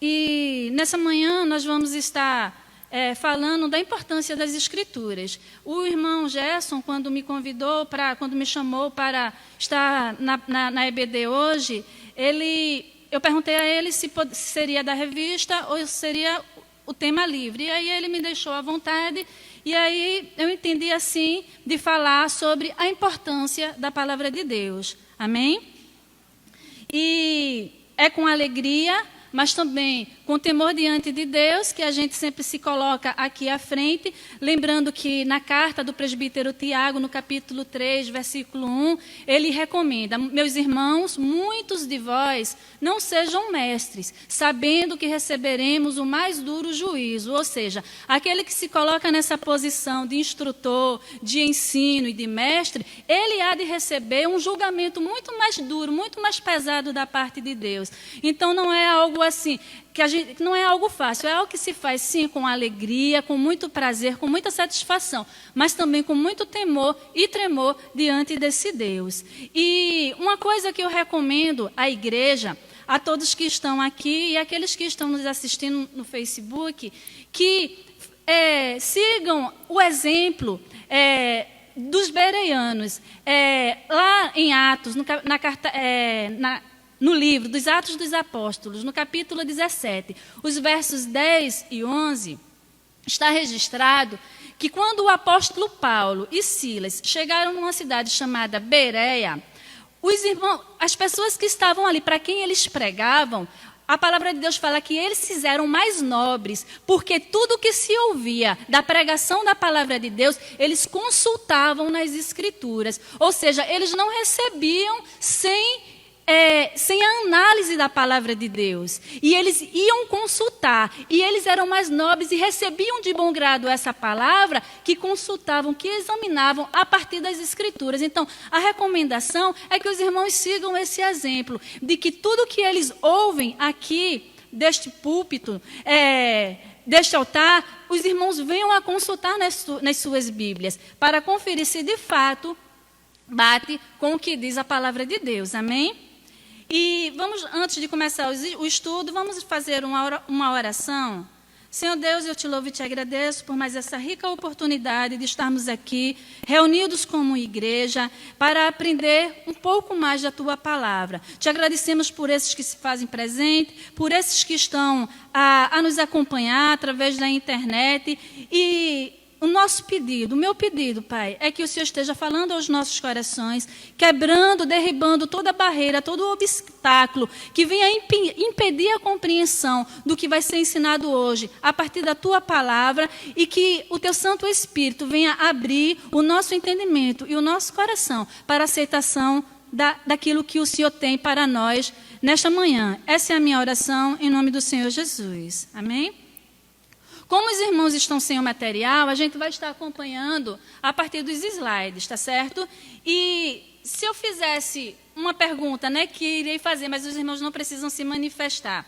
E nessa manhã nós vamos estar falando da importância das Escrituras. O irmão Gerson, quando me chamou para estar na EBD hoje, eu perguntei a ele se seria da revista ou seria o tema livre. E aí ele me deixou à vontade, e aí eu entendi assim de falar sobre a importância da palavra de Deus. Amém? E é com alegria, mas também com temor diante de Deus, que a gente sempre se coloca aqui à frente, lembrando que na carta do presbítero Tiago, no capítulo 3, versículo 1, ele recomenda: meus irmãos, muitos de vós não sejam mestres, sabendo que receberemos o mais duro juízo. Ou seja, aquele que se coloca nessa posição de instrutor, de ensino e de mestre, ele há de receber um julgamento muito mais duro, muito mais pesado da parte de Deus. Então não é algo assim, não é algo fácil, é algo que se faz sim com alegria, com muito prazer, com muita satisfação, mas também com muito temor e tremor diante desse Deus. E uma coisa que eu recomendo à igreja, a todos que estão aqui e aqueles que estão nos assistindo no Facebook, que sigam o exemplo dos bereanos. Lá em Atos, no livro dos Atos dos Apóstolos, no capítulo 17, os versos 10 e 11, está registrado que quando o apóstolo Paulo e Silas chegaram numa cidade chamada Bereia, os irmãos, as pessoas que estavam ali, para quem eles pregavam, a palavra de Deus fala que eles se fizeram mais nobres, porque tudo que se ouvia da pregação da palavra de Deus, eles consultavam nas Escrituras. Ou seja, eles não recebiam sem a análise da palavra de Deus. E eles iam consultar, e eles eram mais nobres e recebiam de bom grado essa palavra, que consultavam, que examinavam a partir das Escrituras. Então, a recomendação é que os irmãos sigam esse exemplo, de que tudo que eles ouvem aqui, deste púlpito, deste altar, os irmãos venham a consultar nas suas Bíblias, para conferir se de fato bate com o que diz a palavra de Deus. Amém? E vamos, antes de começar o estudo, vamos fazer uma oração. Senhor Deus, eu te louvo e te agradeço por mais essa rica oportunidade de estarmos aqui, reunidos como igreja, para aprender um pouco mais da tua palavra. Te agradecemos por esses que se fazem presente, por esses que estão a nos acompanhar através da internet. E o meu pedido, Pai, é que o Senhor esteja falando aos nossos corações, quebrando, derribando toda barreira, todo obstáculo que venha impedir a compreensão do que vai ser ensinado hoje, a partir da Tua palavra, e que o Teu Santo Espírito venha abrir o nosso entendimento e o nosso coração para a aceitação daquilo que o Senhor tem para nós nesta manhã. Essa é a minha oração, em nome do Senhor Jesus. Amém? Como os irmãos estão sem o material, a gente vai estar acompanhando a partir dos slides, tá certo? E se eu fizesse uma pergunta, que irei fazer, mas os irmãos não precisam se manifestar.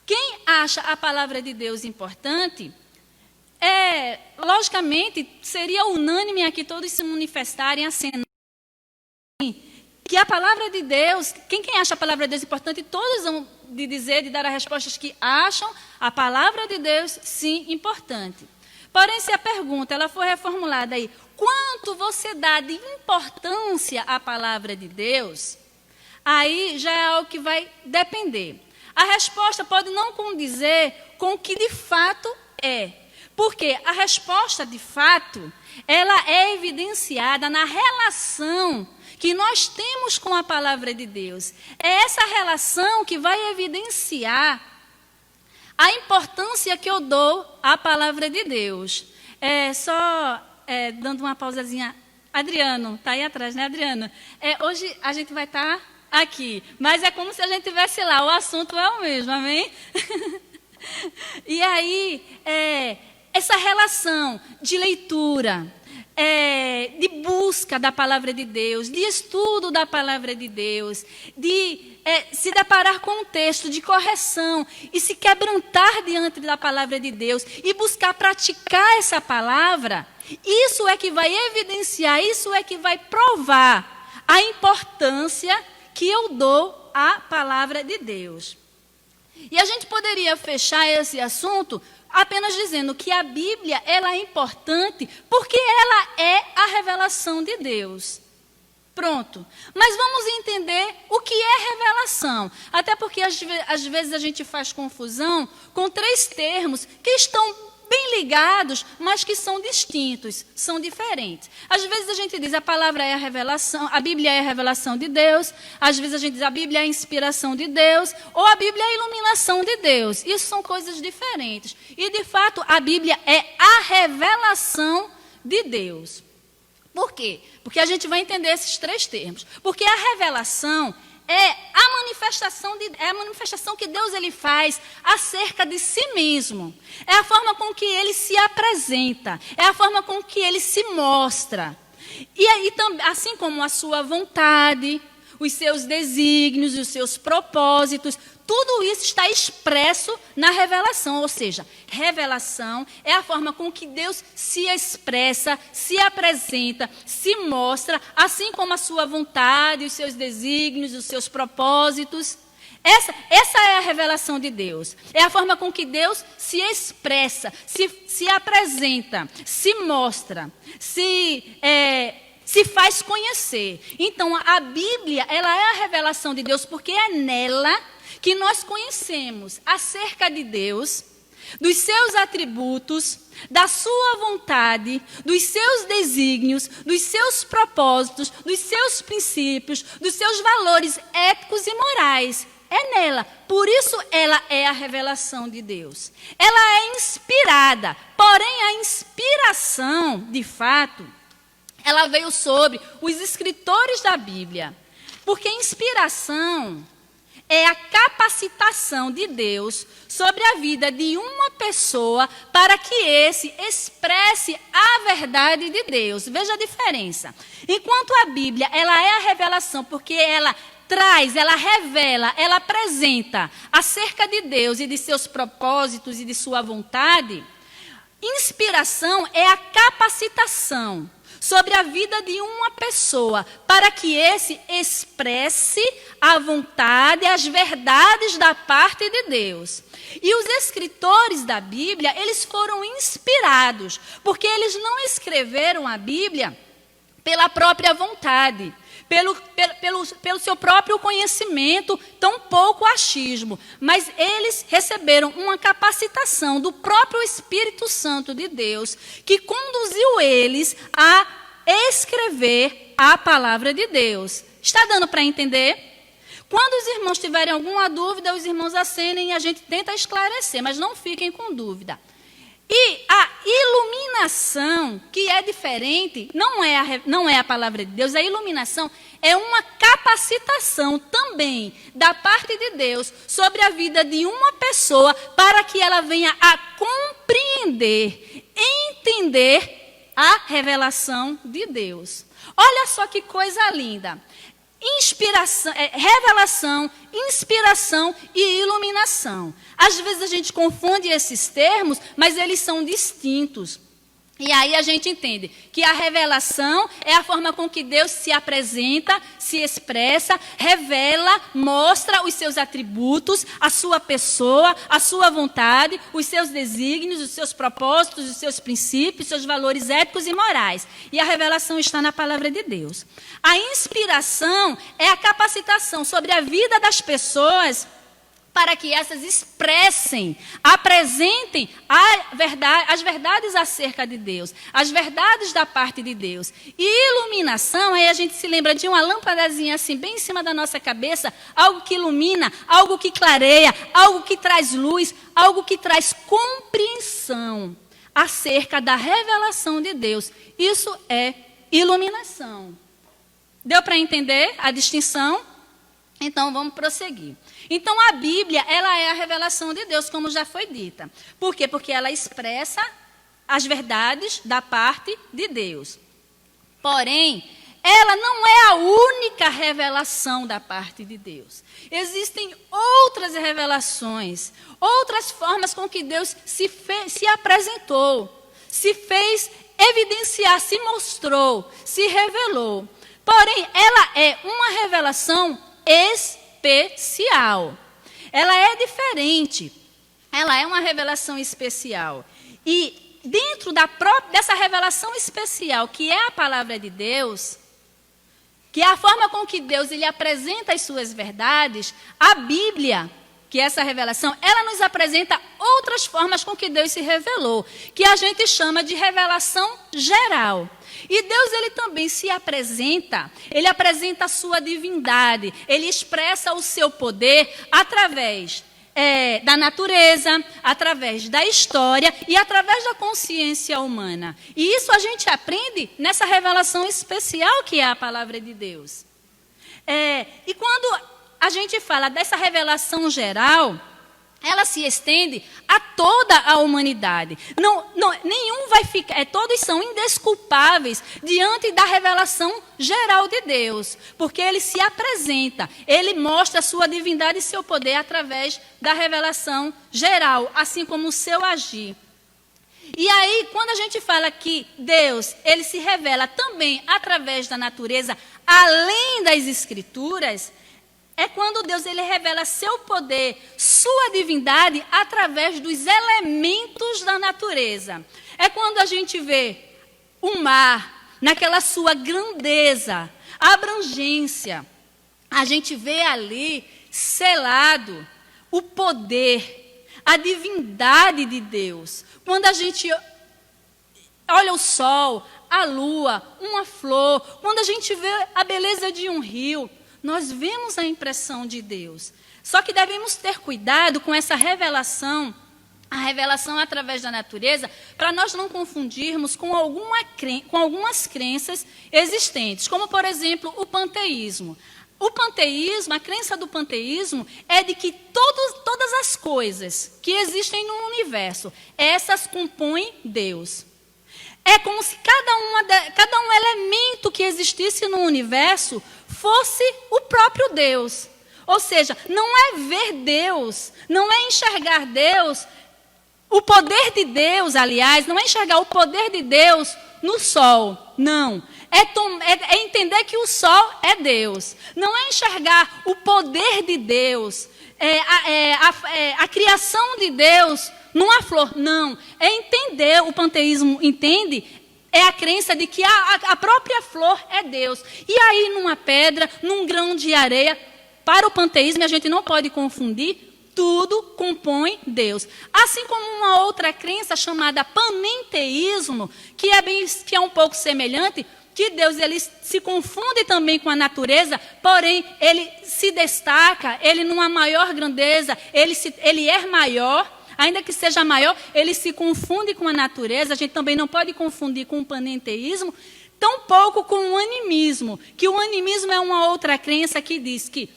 Quem acha a palavra de Deus importante, logicamente, seria unânime aqui todos se manifestarem, acenando que a palavra de Deus, quem acha a palavra de Deus importante, todos vão de dar as respostas que acham a palavra de Deus, sim, importante. Porém, se a pergunta ela for reformulada aí, quanto você dá de importância à palavra de Deus, aí já é algo que vai depender. A resposta pode não condizer com o que de fato é. Porque a resposta, de fato, ela é evidenciada na relação que nós temos com a palavra de Deus. É essa relação que vai evidenciar a importância que eu dou à palavra de Deus. Dando uma pausazinha. Adriano, está aí atrás, né, Adriano? Hoje a gente vai estar aqui, mas é como se a gente estivesse lá, o assunto é o mesmo, amém? E aí, essa relação de leitura, de busca da palavra de Deus, de estudo da palavra de Deus, de se deparar com um texto, de correção, e se quebrantar diante da palavra de Deus, e buscar praticar essa palavra, isso é que vai evidenciar, isso é que vai provar a importância que eu dou à palavra de Deus. E a gente poderia fechar esse assunto apenas dizendo que a Bíblia ela é importante porque ela é a revelação de Deus. Pronto. Mas vamos entender o que é revelação. Até porque às vezes a gente faz confusão com 3 termos que estão bem ligados, mas que são distintos, são diferentes. Às vezes a gente diz a palavra é a revelação, a Bíblia é a revelação de Deus, às vezes a gente diz a Bíblia é a inspiração de Deus, ou a Bíblia é a iluminação de Deus. Isso são coisas diferentes. E, de fato, a Bíblia é a revelação de Deus. Por quê? Porque a gente vai entender esses 3 termos. Porque a revelação é a manifestação que Deus ele faz acerca de si mesmo. É a forma com que ele se apresenta. É a forma com que ele se mostra. E aí, assim como a sua vontade, os seus desígnios, os seus propósitos, tudo isso está expresso na revelação. Ou seja, revelação é a forma com que Deus se expressa, se apresenta, se mostra, assim como a sua vontade, os seus desígnios, os seus propósitos. Essa é a revelação de Deus. É a forma com que Deus se expressa, se apresenta, se mostra, se faz conhecer. Então, a Bíblia ela é a revelação de Deus porque é nela que nós conhecemos acerca de Deus, dos seus atributos, da sua vontade, dos seus desígnios, dos seus propósitos, dos seus princípios, dos seus valores éticos e morais. É nela. Por isso ela é a revelação de Deus. Ela é inspirada, porém a inspiração, de fato, ela veio sobre os escritores da Bíblia. Porque inspiração é a capacitação de Deus sobre a vida de uma pessoa para que esse expresse a verdade de Deus. Veja a diferença. Enquanto a Bíblia ela é a revelação porque ela traz, ela revela, ela apresenta acerca de Deus e de seus propósitos e de sua vontade, inspiração é a capacitação sobre a vida de uma pessoa, para que esse expresse a vontade, as verdades da parte de Deus. E os escritores da Bíblia, eles foram inspirados, porque eles não escreveram a Bíblia pela própria vontade, pelo seu próprio conhecimento, tão pouco achismo, mas eles receberam uma capacitação do próprio Espírito Santo de Deus, que conduziu eles a escrever a palavra de Deus. Está dando para entender? Quando os irmãos tiverem alguma dúvida, os irmãos acenem e a gente tenta esclarecer, mas não fiquem com dúvida. E a iluminação, que é diferente, não é a palavra de Deus, a iluminação é uma capacitação também da parte de Deus sobre a vida de uma pessoa para que ela venha a compreender, entender a revelação de Deus. Olha só que coisa linda. Revelação, inspiração e iluminação. Às vezes a gente confunde esses termos, mas eles são distintos. E aí a gente entende que a revelação é a forma com que Deus se apresenta, se expressa, revela, mostra os seus atributos, a sua pessoa, a sua vontade, os seus desígnios, os seus propósitos, os seus princípios, seus valores éticos e morais. E a revelação está na palavra de Deus. A inspiração é a capacitação sobre a vida das pessoas para que essas expressem, apresentem as verdades acerca de Deus, as verdades da parte de Deus. E iluminação, aí a gente se lembra de uma lâmpadazinha assim, bem em cima da nossa cabeça, algo que ilumina, algo que clareia, algo que traz luz, algo que traz compreensão acerca da revelação de Deus. Isso é iluminação. Deu para entender a distinção? Então, vamos prosseguir. Então, a Bíblia, ela é a revelação de Deus, como já foi dita. Por quê? Porque ela expressa as verdades da parte de Deus. Porém, ela não é a única revelação da parte de Deus. Existem outras revelações, outras formas com que Deus se apresentou, se fez evidenciar, se mostrou, se revelou. Porém, ela é uma revelação especial. ela é diferente. Ela é uma revelação especial. E dentro dessa revelação especial, que é a palavra de Deus, que é a forma com que Deus ele apresenta as suas verdades, a Bíblia, que é essa revelação, ela nos apresenta outras formas com que Deus se revelou, que a gente chama de revelação geral. E Deus ele também se apresenta, ele apresenta a sua divindade, ele expressa o seu poder através da natureza, através da história e através da consciência humana. E isso a gente aprende nessa revelação especial que é a palavra de Deus. E quando a gente fala dessa revelação geral, ela se estende a toda a humanidade. Nenhum vai ficar, todos são indesculpáveis diante da revelação geral de Deus, porque ele se apresenta, ele mostra a sua divindade e seu poder através da revelação geral, assim como o seu agir. E aí, quando a gente fala que Deus, ele se revela também através da natureza, além das Escrituras, é quando Deus ele revela seu poder, sua divindade, através dos elementos da natureza. É quando a gente vê o mar, naquela sua grandeza, abrangência. A gente vê ali, selado, o poder, a divindade de Deus. Quando a gente olha o sol, a lua, uma flor, quando a gente vê a beleza de um rio, nós vemos a impressão de Deus. Só que devemos ter cuidado com essa revelação, a revelação através da natureza, para nós não confundirmos com algumas crenças existentes, como, por exemplo, o panteísmo. O panteísmo, a crença do panteísmo é de que todas as coisas que existem no universo, essas compõem Deus. É como se cada um elemento que existisse no universo fosse o próprio Deus. Ou seja, não é ver Deus, não é enxergar Deus, o poder de Deus, aliás, não é enxergar o poder de Deus no sol, não. É entender que o sol é Deus. Não é enxergar o poder de Deus, a criação de Deus numa flor, não. É entender, o panteísmo entende, é a crença de que a própria flor é Deus. E aí, numa pedra, num grão de areia, para o panteísmo, a gente não pode confundir, tudo compõe Deus. Assim como uma outra crença chamada panenteísmo, que é um pouco semelhante, que Deus ele se confunde também com a natureza, porém, ele se destaca, ele numa maior grandeza, ele é maior. Ainda que seja maior, ele se confunde com a natureza. A gente também não pode confundir com o panenteísmo, tampouco com o animismo, que o animismo é uma outra crença que diz que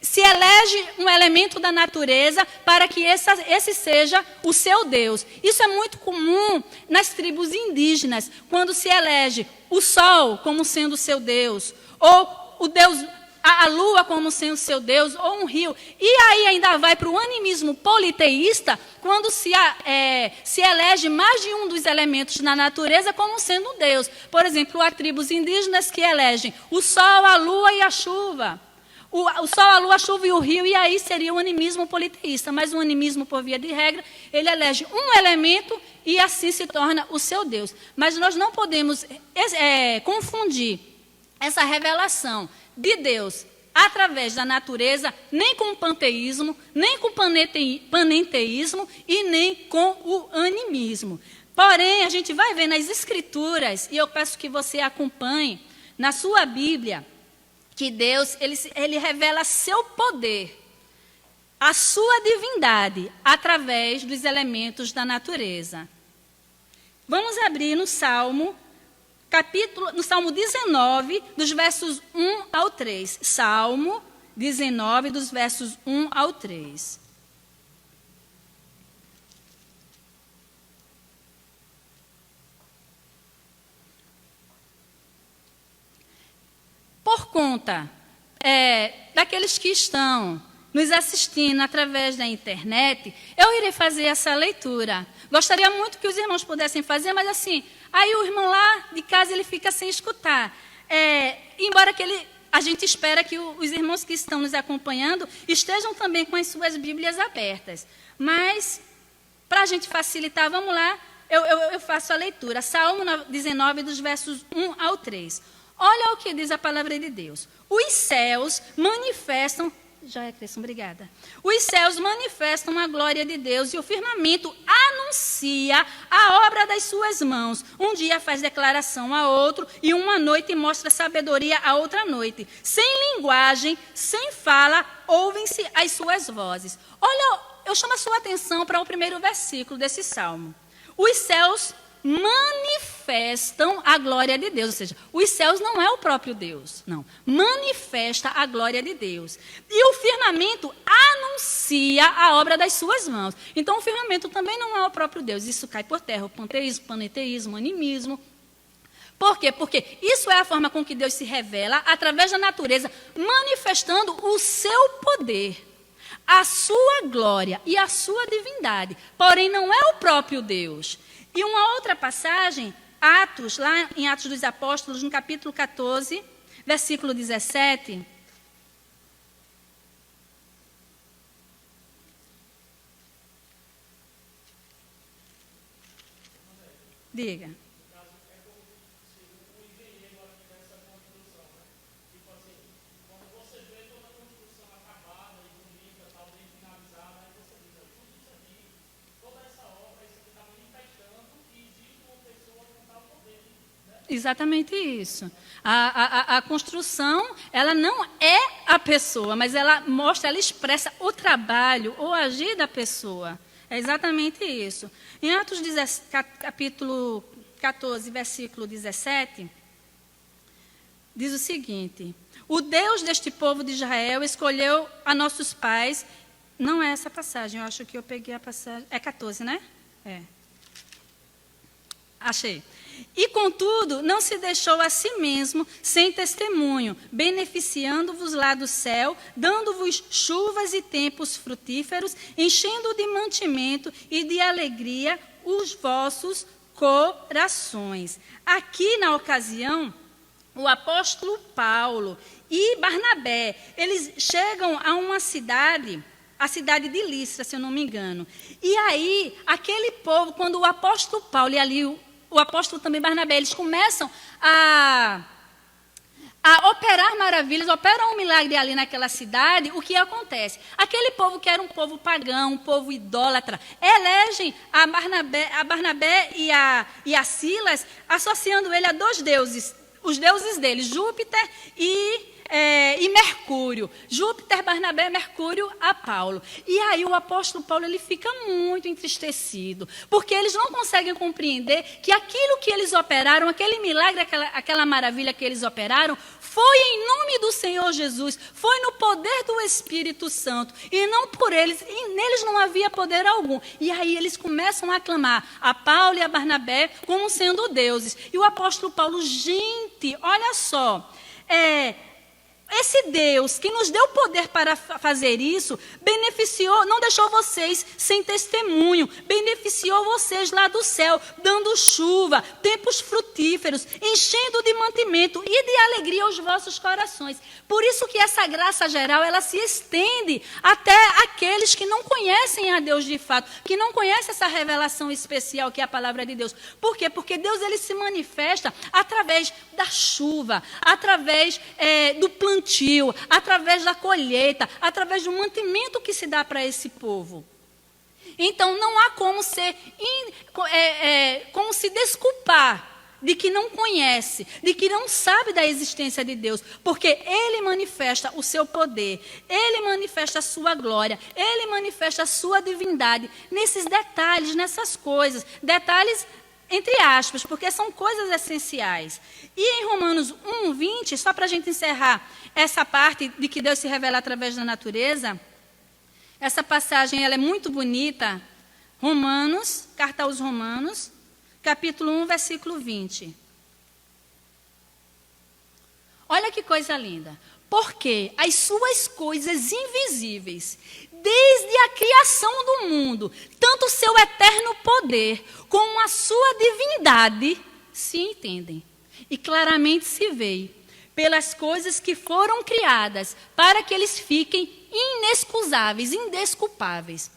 se elege um elemento da natureza para que esse seja o seu Deus. Isso é muito comum nas tribos indígenas, quando se elege o sol como sendo o seu Deus, ou o Deus, a lua como sendo seu Deus, ou um rio. E aí ainda vai para o animismo politeísta, quando se elege mais de um dos elementos na natureza como sendo um Deus. Por exemplo, há tribos indígenas que elegem o sol, a lua e a chuva. O sol, a lua, a chuva e o rio, e aí seria o animismo politeísta. Mas o animismo, por via de regra, ele elege um elemento e assim se torna o seu Deus. Mas nós não podemos confundir essa revelação de Deus através da natureza, nem com o panteísmo, nem com o panenteísmo e nem com o animismo. Porém, a gente vai ver nas Escrituras, e eu peço que você acompanhe na sua Bíblia, que Deus ele revela seu poder, a sua divindade, através dos elementos da natureza. Vamos abrir no Salmo 19, dos versos 1 ao 3. Salmo 19, dos versos 1 ao 3. Por conta daqueles que estão nos assistindo através da internet, eu irei fazer essa leitura. Gostaria muito que os irmãos pudessem fazer, mas assim, aí o irmão lá de casa ele fica sem escutar. Embora que ele a gente espera que os irmãos que estão nos acompanhando estejam também com as suas Bíblias abertas. Mas, para a gente facilitar, vamos lá, eu faço a leitura. Salmo 19, dos versos 1 ao 3. Olha o que diz a palavra de Deus. Os céus manifestam... Joia Cresson, obrigada. Os céus manifestam a glória de Deus e o firmamento anuncia a obra das suas mãos. Um dia faz declaração a outro e uma noite mostra sabedoria a outra noite. Sem linguagem, sem fala, ouvem-se as suas vozes. Olha, eu chamo a sua atenção para o primeiro versículo desse salmo. Os céus manifestam a glória de Deus, ou seja, os céus não é o próprio Deus, não, manifesta a glória de Deus. E o firmamento anuncia a obra das suas mãos. Então, o firmamento também não é o próprio Deus, isso cai por terra, o panteísmo, paneteísmo, animismo. Por quê? Porque isso é a forma com que Deus se revela através da natureza, manifestando o seu poder, a sua glória e a sua divindade. Porém, não é o próprio Deus. E uma outra passagem, Atos, lá em Atos dos Apóstolos, no capítulo 14, versículo 17. Diga. Exatamente isso. A construção, ela não é a pessoa, mas ela mostra, ela expressa o trabalho, o agir da pessoa. É exatamente isso. Em Atos capítulo 14, versículo 17, diz o seguinte: o Deus deste povo de Israel escolheu a nossos pais. Não é essa passagem, eu acho que eu peguei a passagem. É 14, né? É. Achei. E, contudo, não se deixou a si mesmo sem testemunho, beneficiando-vos lá do céu, dando-vos chuvas e tempos frutíferos, enchendo de mantimento e de alegria os vossos corações. Aqui, na ocasião, o apóstolo Paulo e Barnabé, eles chegam a uma cidade... a cidade de Listra, se eu não me engano. E aí, aquele povo, quando o apóstolo Paulo e ali o apóstolo também Barnabé, eles começam a operar maravilhas, operam um milagre ali naquela cidade, o que acontece? Aquele povo que era um povo pagão, um povo idólatra, elegem a Barnabé e a Silas, associando ele a dois deuses, os deuses deles, Júpiter e Mercúrio. Júpiter, Barnabé, Mercúrio a Paulo. E aí o apóstolo Paulo ele fica muito entristecido, porque eles não conseguem compreender que aquilo que eles operaram, aquele milagre, aquela maravilha que eles operaram, foi em nome do Senhor Jesus, foi no poder do Espírito Santo, e não por eles, e neles não havia poder algum. E aí eles começam a aclamar a Paulo e a Barnabé como sendo deuses. E o apóstolo Paulo, gente, olha só, esse Deus que nos deu poder para fazer isso, beneficiou, não deixou vocês sem testemunho, beneficiou vocês lá do céu, dando chuva, tempos frutíferos, enchendo de mantimento e de alegria os vossos corações. Por isso que essa graça geral, ela se estende até aqueles que não conhecem a Deus de fato, que não conhecem essa revelação especial que é a palavra de Deus. Por quê? Porque Deus ele se manifesta através da chuva, através do plantio, através da colheita, através do mantimento que se dá para esse povo. Então, não há como se desculpar de que não conhece, de que não sabe da existência de Deus, porque Ele manifesta o seu poder, Ele manifesta a sua glória, Ele manifesta a sua divindade, nesses detalhes, nessas coisas, detalhes entre aspas, porque são coisas essenciais. E em Romanos 1:20, só para a gente encerrar essa parte de que Deus se revela através da natureza, essa passagem ela é muito bonita. Romanos, carta aos Romanos, capítulo 1, versículo 20. Olha que coisa linda. Porque as suas coisas invisíveis, desde a criação do mundo, tanto o seu eterno poder como a sua divindade, se entendem e claramente se veem, pelas coisas que foram criadas, para que eles fiquem inexcusáveis, indesculpáveis.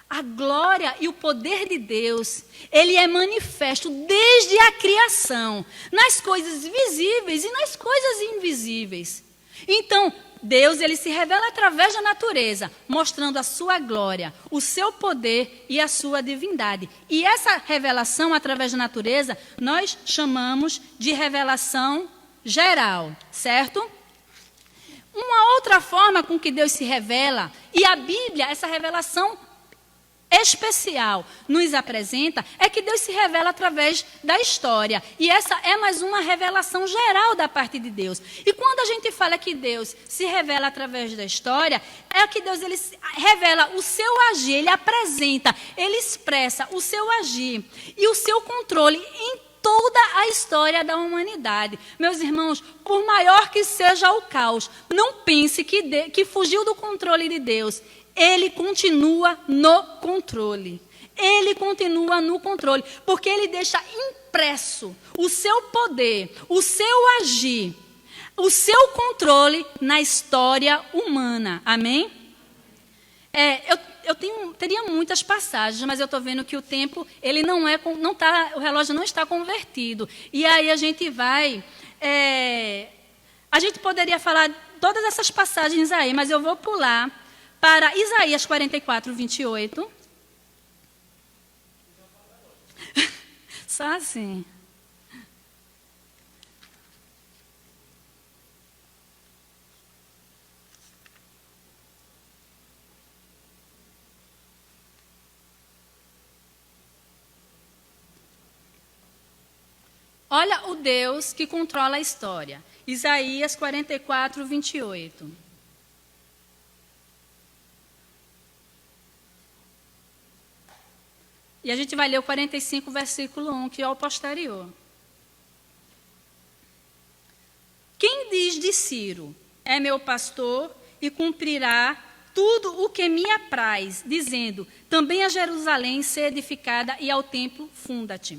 A glória e o poder de Deus, ele é manifesto desde a criação, nas coisas visíveis e nas coisas invisíveis. Então, Deus, ele se revela através da natureza, mostrando a sua glória, o seu poder e a sua divindade. E essa revelação através da natureza, nós chamamos de revelação geral, certo? Uma outra forma com que Deus se revela, e a Bíblia, essa revelação especial nos apresenta, é que Deus se revela através da história. E essa é mais uma revelação geral da parte de Deus. E quando a gente fala que Deus se revela através da história, é que Deus ele revela o seu agir, ele apresenta, ele expressa o seu agir e o seu controle em toda a história da humanidade. Meus irmãos, por maior que seja o caos, não pense que fugiu do controle de Deus. Ele continua no controle. Ele continua no controle, porque ele deixa impresso o seu poder, o seu agir, o seu controle na história humana. Amém? Teria muitas passagens, mas eu estou vendo que o tempo, ele o relógio não está convertido. E aí a gente vai... a gente poderia falar todas essas passagens aí, mas eu vou pular para Isaías 44, 28. Só assim. Olha o Deus que controla a história. Isaías 44, 28. E a gente vai ler o 45, versículo 1, que é o posterior. Quem diz de Ciro, é meu pastor e cumprirá tudo o que me apraz, dizendo, também a Jerusalém ser edificada e ao templo funda-te.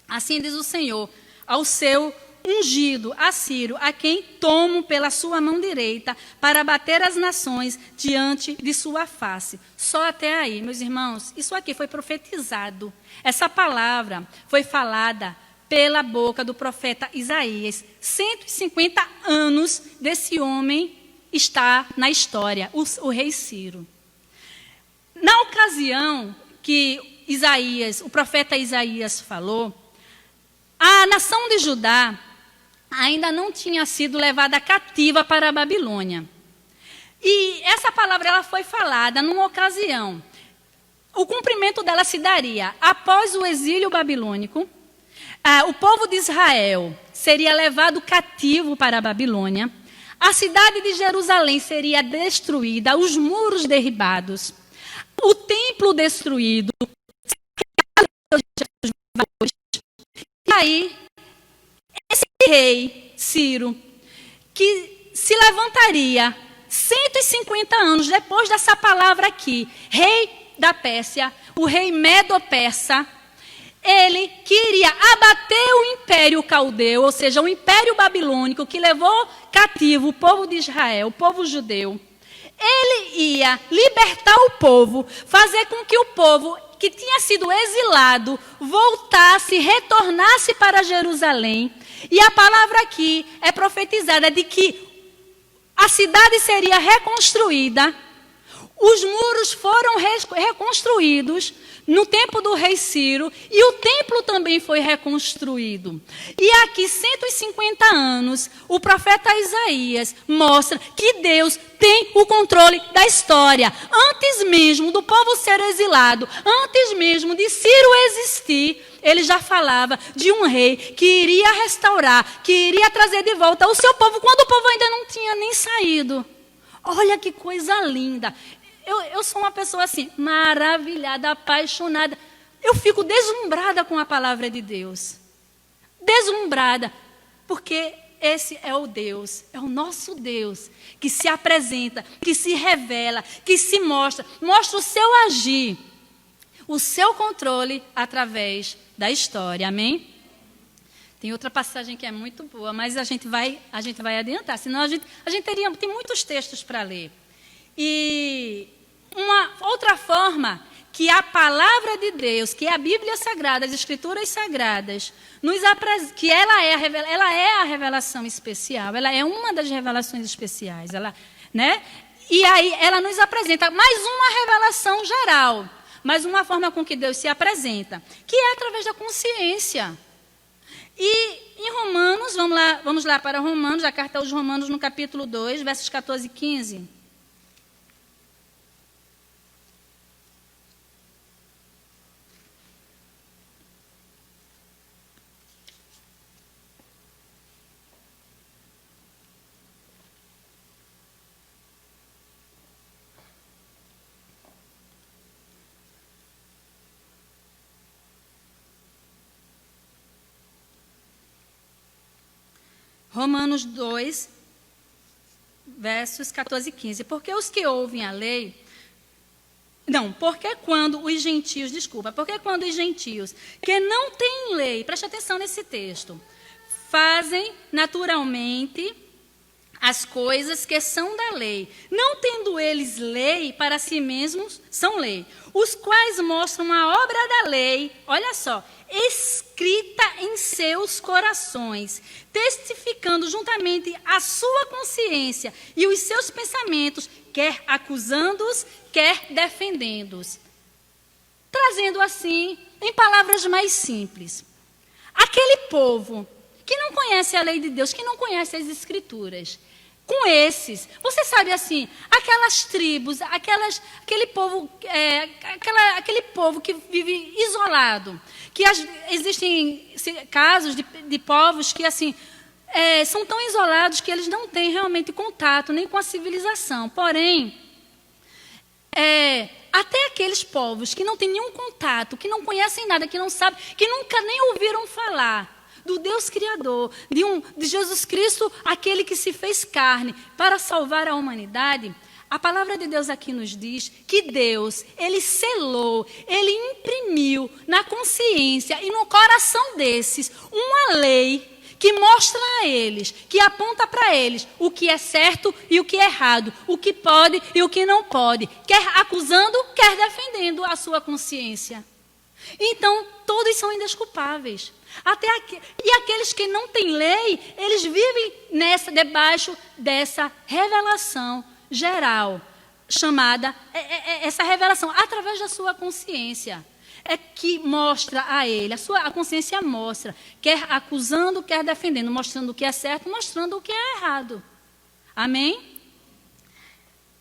Assim diz o Senhor, ao seu ungido, a Ciro, a quem tomo pela sua mão direita, para bater as nações diante de sua face. Só até aí, meus irmãos, isso aqui foi profetizado. Essa palavra foi falada pela boca do profeta Isaías. 150 anos desse homem está na história, o rei Ciro. Na ocasião que o profeta Isaías falou, a nação de Judá ainda não tinha sido levada cativa para a Babilônia. E essa palavra ela foi falada numa ocasião. O cumprimento dela se daria após o exílio babilônico. O povo de Israel seria levado cativo para a Babilônia. A cidade de Jerusalém seria destruída, os muros derribados, o templo destruído. E aí, esse rei, Ciro, que se levantaria 150 anos depois dessa palavra aqui, rei da Pérsia, o rei Medo-Persa, ele queria abater o império caldeu, ou seja, o império babilônico que levou cativo o povo de Israel, o povo judeu. Ele ia libertar o povo, fazer com que o povo que tinha sido exilado voltasse, retornasse para Jerusalém. E a palavra aqui é profetizada de que a cidade seria reconstruída, os muros foram reconstruídos no tempo do rei Ciro e o templo também foi reconstruído. E aqui, 150 anos, o profeta Isaías mostra que Deus tem o controle da história. Antes mesmo do povo ser exilado, antes mesmo de Ciro existir, ele já falava de um rei que iria restaurar, que iria trazer de volta o seu povo, quando o povo ainda não tinha nem saído. Olha que coisa linda. Eu sou uma pessoa assim, maravilhada, apaixonada. Eu fico deslumbrada com a palavra de Deus. Deslumbrada, porque esse é o Deus, é o nosso Deus, que se apresenta, que se revela, que se mostra o seu agir, o seu controle através da história, amém? Tem outra passagem que é muito boa, mas a gente vai adiantar, senão tem muitos textos para ler. E uma outra forma que a palavra de Deus, que é a Bíblia Sagrada, as Escrituras Sagradas, que ela é a revelação especial, ela é uma das revelações especiais, né? E aí ela nos apresenta mais uma revelação geral, mais uma forma com que Deus se apresenta, que é através da consciência. E em Romanos, vamos lá para Romanos, a carta aos Romanos, no capítulo 2, versos 14 e 15. Romanos 2, versos 14 e 15. Porque quando os gentios que não têm lei, preste atenção nesse texto, fazem naturalmente as coisas que são da lei, não tendo eles lei para si mesmos, são lei, os quais mostram a obra da lei, olha só, escrita em seus corações, testificando juntamente a sua consciência e os seus pensamentos, quer acusando-os, quer defendendo-os. Trazendo assim, em palavras mais simples, aquele povo que não conhece a lei de Deus, que não conhece as Escrituras, com esses, você sabe assim, aquelas tribos, aquele povo que vive isolado, que existem casos de povos que assim são tão isolados que eles não têm realmente contato nem com a civilização. Porém, até aqueles povos que não têm nenhum contato, que não conhecem nada, que não sabem, que nunca nem ouviram falar do Deus Criador, de Jesus Cristo, aquele que se fez carne para salvar a humanidade, a palavra de Deus aqui nos diz que Deus, Ele selou, Ele imprimiu na consciência e no coração desses uma lei que mostra a eles, que aponta para eles o que é certo e o que é errado, o que pode e o que não pode, quer acusando, quer defendendo a sua consciência. Então, todos são indesculpáveis. E aqueles que não têm lei, eles vivem debaixo dessa revelação geral, chamada, essa revelação, através da sua consciência, que mostra a ele, a consciência mostra, quer acusando, quer defendendo, mostrando o que é certo, mostrando o que é errado. Amém?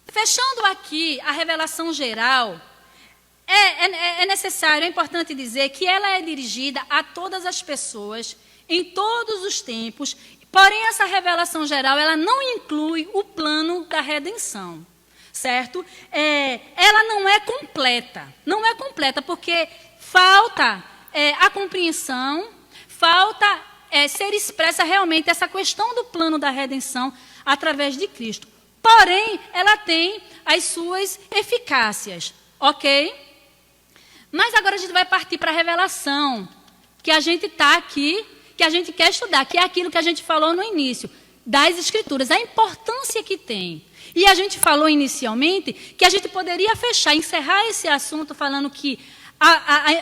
Fechando aqui a revelação geral, é necessário, é importante dizer que ela é dirigida a todas as pessoas, em todos os tempos, porém essa revelação geral, ela não inclui o plano da redenção, certo? Ela não é completa, porque falta a compreensão, falta ser expressa realmente essa questão do plano da redenção através de Cristo. Porém, ela tem as suas eficácias, ok? Mas agora a gente vai partir para a revelação, que a gente está aqui, que a gente quer estudar, que é aquilo que a gente falou no início, das Escrituras, a importância que tem. E a gente falou inicialmente que a gente poderia encerrar esse assunto falando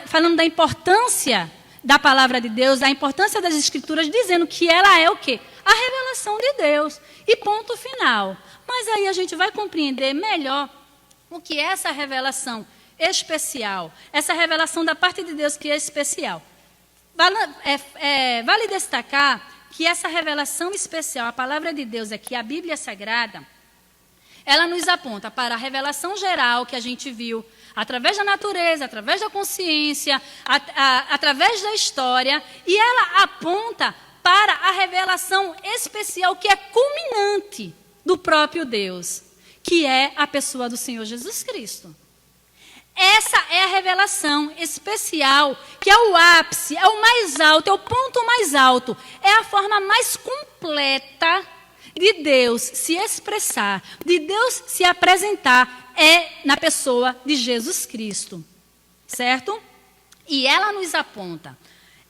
falando da importância da palavra de Deus, da importância das Escrituras, dizendo que ela é o quê? A revelação de Deus. E ponto final. Mas aí a gente vai compreender melhor o que é essa revelação especial, essa revelação da parte de Deus que é especial. Vale destacar que essa revelação especial, a palavra de Deus aqui, a Bíblia Sagrada, ela nos aponta para a revelação geral que a gente viu, através da natureza, através da consciência, através da história, e ela aponta para a revelação especial que é culminante do próprio Deus, que é a pessoa do Senhor Jesus Cristo. Essa é a revelação especial, que é o ápice, é o mais alto, é o ponto mais alto, é a forma mais completa de Deus se expressar, de Deus se apresentar, na pessoa de Jesus Cristo, certo? E ela nos aponta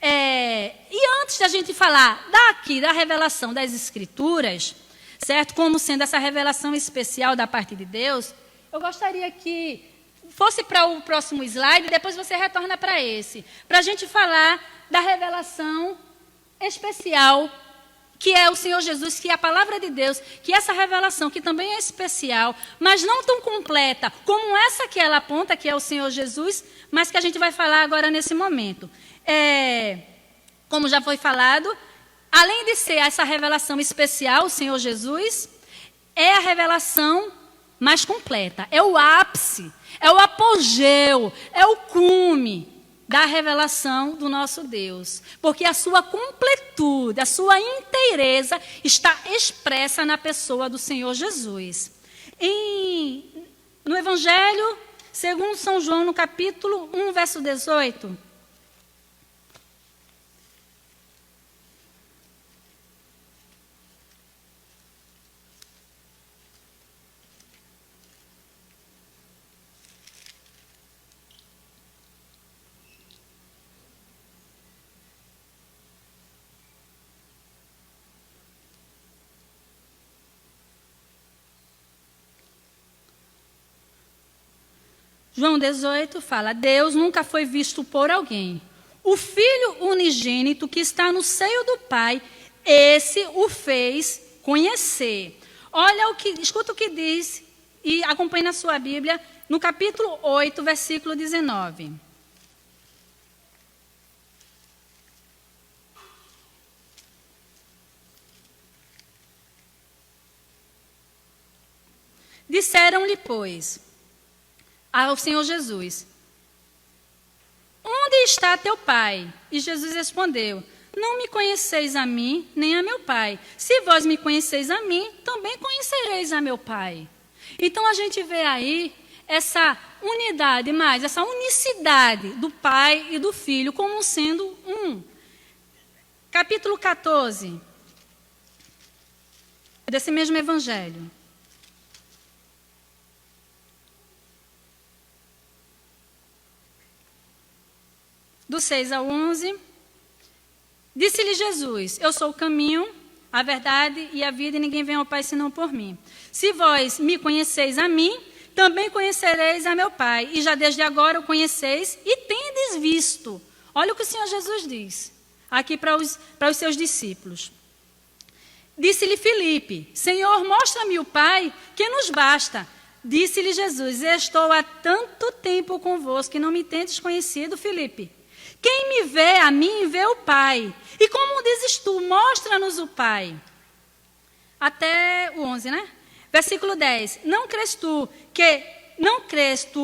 E antes da gente falar daqui da revelação das Escrituras, certo? Como sendo essa revelação especial da parte de Deus, eu gostaria que fosse para o próximo slide, depois você retorna para esse, para a gente falar da revelação especial, que é o Senhor Jesus, que é a palavra de Deus, que essa revelação, que também é especial, mas não tão completa como essa que ela aponta, que é o Senhor Jesus, mas que a gente vai falar agora nesse momento. Como já foi falado, além de ser essa revelação especial, o Senhor Jesus, é a revelação mais completa, é o ápice, é o apogeu, é o cume da revelação do nosso Deus. Porque a sua completude, a sua inteireza está expressa na pessoa do Senhor Jesus. No Evangelho, segundo São João, no capítulo 1, verso 18... João 18 fala: Deus nunca foi visto por alguém. O Filho unigênito que está no seio do Pai, esse o fez conhecer. Escuta o que diz e acompanhe na sua Bíblia, no capítulo 8, versículo 19. Disseram-lhe, pois, ao Senhor Jesus: onde está teu pai? E Jesus respondeu: não me conheceis a mim, nem a meu pai. Se vós me conheceis a mim, também conhecereis a meu pai. Então a gente vê aí essa unidade, essa unicidade do pai e do filho como sendo um. Capítulo 14 desse mesmo evangelho. Do 6 ao 11, disse-lhe Jesus: eu sou o caminho, a verdade e a vida, e ninguém vem ao Pai senão por mim. Se vós me conheceis a mim, também conhecereis a meu Pai, e já desde agora o conheceis e tendes visto. Olha o que o Senhor Jesus diz aqui para os seus discípulos. Disse-lhe Filipe: Senhor, mostra-me o Pai, que nos basta. Disse-lhe Jesus: estou há tanto tempo convosco que não me tendes conhecido, Filipe. Quem me vê a mim, vê o Pai. E como dizes tu, mostra-nos o Pai. Até o 11, né? Versículo 10. Não crês tu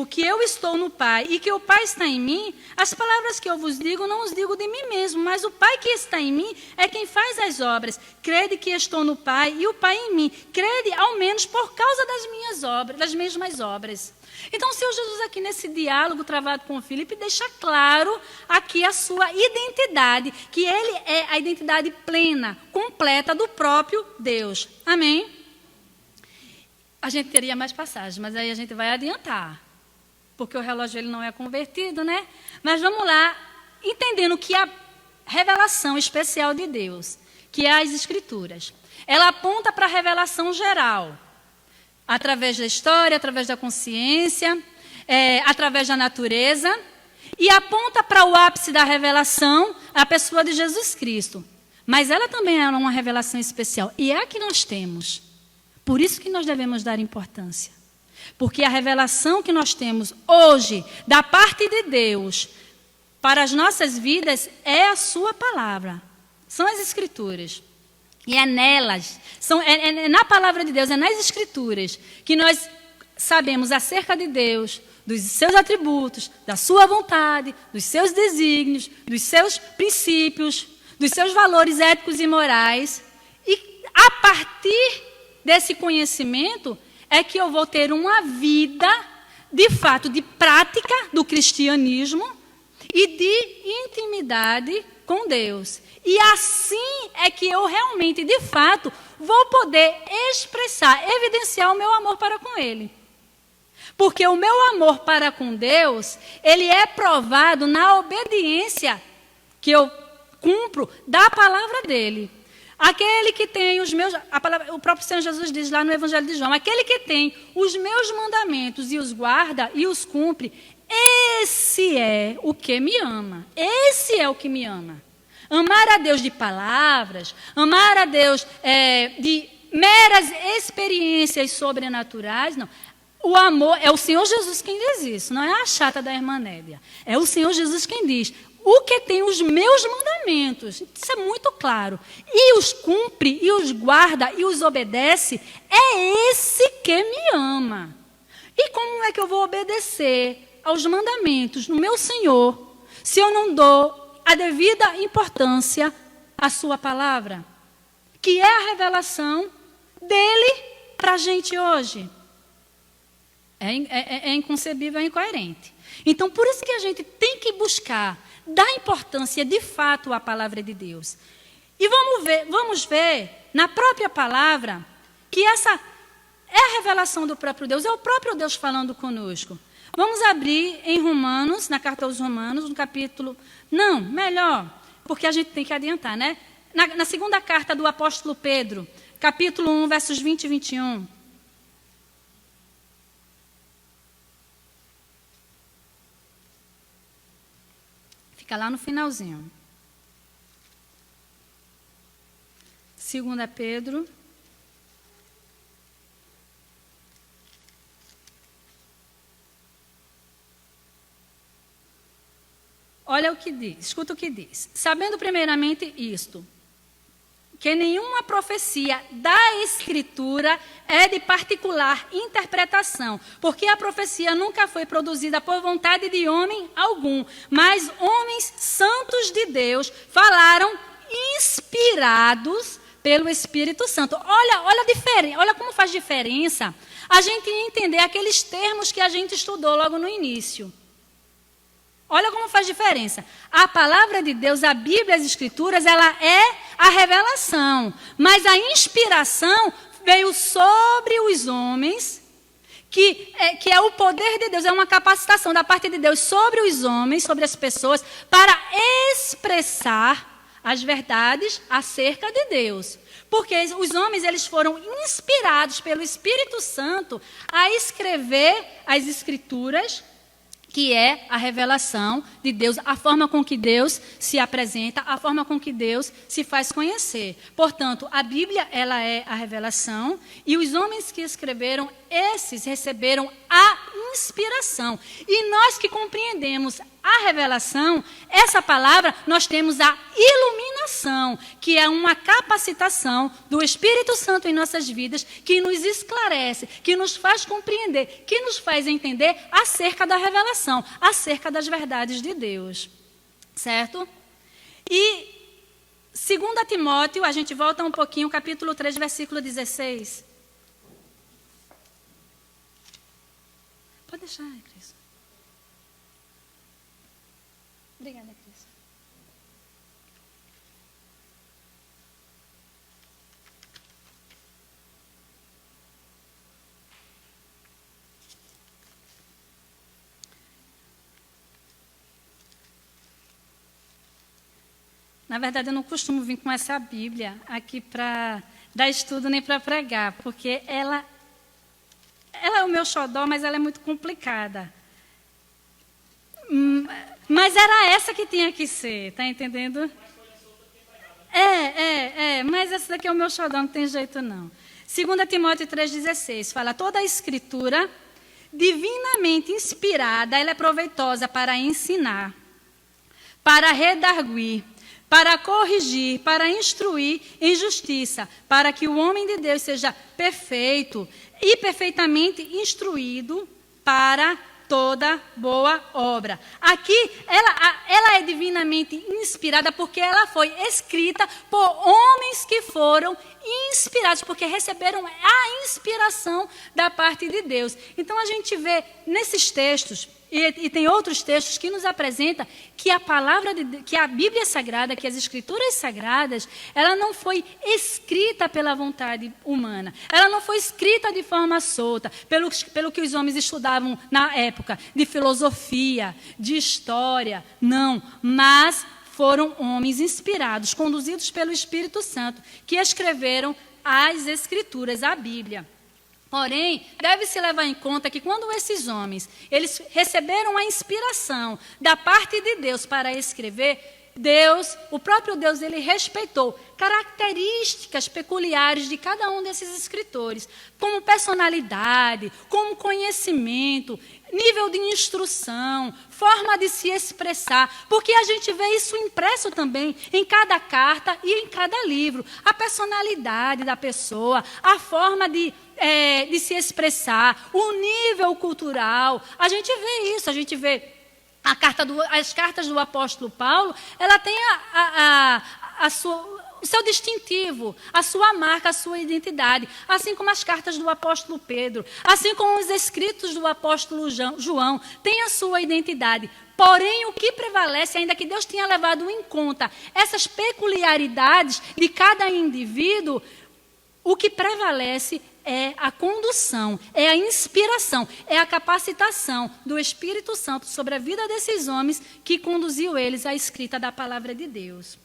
que eu estou no Pai e que o Pai está em mim? As palavras que eu vos digo, não os digo de mim mesmo, mas o Pai que está em mim é quem faz as obras. Crede que estou no Pai e o Pai em mim. Crede, ao menos, por causa das minhas obras, das mesmas obras. Então, o Senhor Jesus aqui nesse diálogo travado com o Filipe deixa claro aqui a sua identidade, que ele é a identidade plena, completa do próprio Deus. Amém? A gente teria mais passagens, mas aí a gente vai adiantar, porque o relógio ele não é convertido, né? Mas vamos lá, entendendo que a revelação especial de Deus, que é as Escrituras, ela aponta para a revelação geral, através da história, através da consciência, através da natureza, e aponta para o ápice da revelação, a pessoa de Jesus Cristo. Mas ela também é uma revelação especial, e é a que nós temos. Por isso que nós devemos dar importância. Porque a revelação que nós temos hoje, da parte de Deus, para as nossas vidas, é a sua palavra. São as Escrituras. E é nelas, é na palavra de Deus, é nas Escrituras, que nós sabemos acerca de Deus, dos seus atributos, da sua vontade, dos seus desígnios, dos seus princípios, dos seus valores éticos e morais. E a partir desse conhecimento é que eu vou ter uma vida, de fato, de prática do cristianismo e de intimidade com Deus. E assim é que eu realmente, de fato, vou poder expressar, evidenciar o meu amor para com Ele. Porque o meu amor para com Deus, ele é provado na obediência que eu cumpro da palavra dele. Aquele que tem os meus... o próprio Senhor Jesus diz lá no Evangelho de João, aquele que tem os meus mandamentos e os guarda e os cumpre, esse é o que me ama. Esse é o que me ama. Amar a Deus de palavras, amar a Deus de meras experiências sobrenaturais, não. O amor, é o Senhor Jesus quem diz isso, não é a chata da irmã Nédia. É o Senhor Jesus quem diz, o que tem os meus mandamentos, isso é muito claro, e os cumpre, e os guarda, e os obedece, é esse que me ama. E como é que eu vou obedecer aos mandamentos do meu Senhor, se eu não dou a devida importância à sua palavra, que é a revelação dele para a gente hoje? É inconcebível, é incoerente. Então, por isso que a gente tem que buscar dar importância de fato à palavra de Deus. E vamos ver na própria palavra que essa é a revelação do próprio Deus, é o próprio Deus falando conosco. Vamos abrir em Romanos, na carta aos Romanos, no capítulo... Não, melhor, porque a gente tem que adiantar, né? Na segunda carta do apóstolo Pedro, capítulo 1, versos 20 e 21. Fica lá no finalzinho. 2 Pedro. Olha o que diz, escuta o que diz. Sabendo primeiramente isto, que nenhuma profecia da Escritura é de particular interpretação, porque a profecia nunca foi produzida por vontade de homem algum, mas homens santos de Deus falaram inspirados pelo Espírito Santo. Olha como faz diferença a gente entender aqueles termos que a gente estudou logo no início. Olha como faz diferença. A palavra de Deus, a Bíblia, as Escrituras, ela é a revelação. Mas a inspiração veio sobre os homens, que é o poder de Deus, é uma capacitação da parte de Deus sobre os homens, sobre as pessoas, para expressar as verdades acerca de Deus. Porque os homens, eles foram inspirados pelo Espírito Santo a escrever as Escrituras, que é a revelação de Deus, a forma com que Deus se apresenta, a forma com que Deus se faz conhecer. Portanto, a Bíblia, ela é a revelação, e os homens que escreveram, esses receberam a inspiração. E nós que compreendemos a revelação, essa palavra, nós temos a iluminação, que é uma capacitação do Espírito Santo em nossas vidas, que nos esclarece, que nos faz compreender, que nos faz entender acerca da revelação, acerca das verdades de Deus. Certo? E 2 Timóteo, a gente volta um pouquinho, capítulo 3, versículo 16. Pode deixar, Cris. Obrigada, Cris. Na verdade, eu não costumo vir com essa Bíblia aqui para dar estudo nem para pregar, porque ela é o meu xodó, mas ela é muito complicada. Mas era essa que tinha que ser, tá entendendo? Mas essa daqui é o meu xodó, não tem jeito não. 2 Timóteo 3,16 fala, toda a Escritura divinamente inspirada, ela é proveitosa para ensinar, para redarguir, para corrigir, para instruir em justiça, para que o homem de Deus seja perfeito e perfeitamente instruído para toda boa obra. Aqui, ela é divinamente inspirada porque ela foi escrita por homens que foram inspirados, porque receberam a inspiração da parte de Deus. Então, a gente vê nesses textos, e tem outros textos que nos apresentam que a palavra que a Bíblia Sagrada, que as Escrituras Sagradas, ela não foi escrita pela vontade humana. Ela não foi escrita de forma solta, pelo que os homens estudavam na época, de filosofia, de história, não. Mas foram homens inspirados, conduzidos pelo Espírito Santo, que escreveram as Escrituras, a Bíblia. Porém, deve-se levar em conta que quando esses homens eles receberam a inspiração da parte de Deus para escrever, Deus, o próprio Deus, ele respeitou características peculiares de cada um desses escritores, como personalidade, como conhecimento, nível de instrução, forma de se expressar, porque a gente vê isso impresso também em cada carta e em cada livro. A personalidade da pessoa, a forma de se expressar, o nível cultural, a gente vê isso, a gente vê as cartas do apóstolo Paulo, ela tem o seu distintivo, a sua marca, a sua identidade, assim como as cartas do apóstolo Pedro, assim como os escritos do apóstolo João, têm a sua identidade. Porém, o que prevalece, ainda que Deus tenha levado em conta essas peculiaridades de cada indivíduo, o que prevalece é a condução, é a inspiração, é a capacitação do Espírito Santo sobre a vida desses homens que conduziu eles à escrita da palavra de Deus.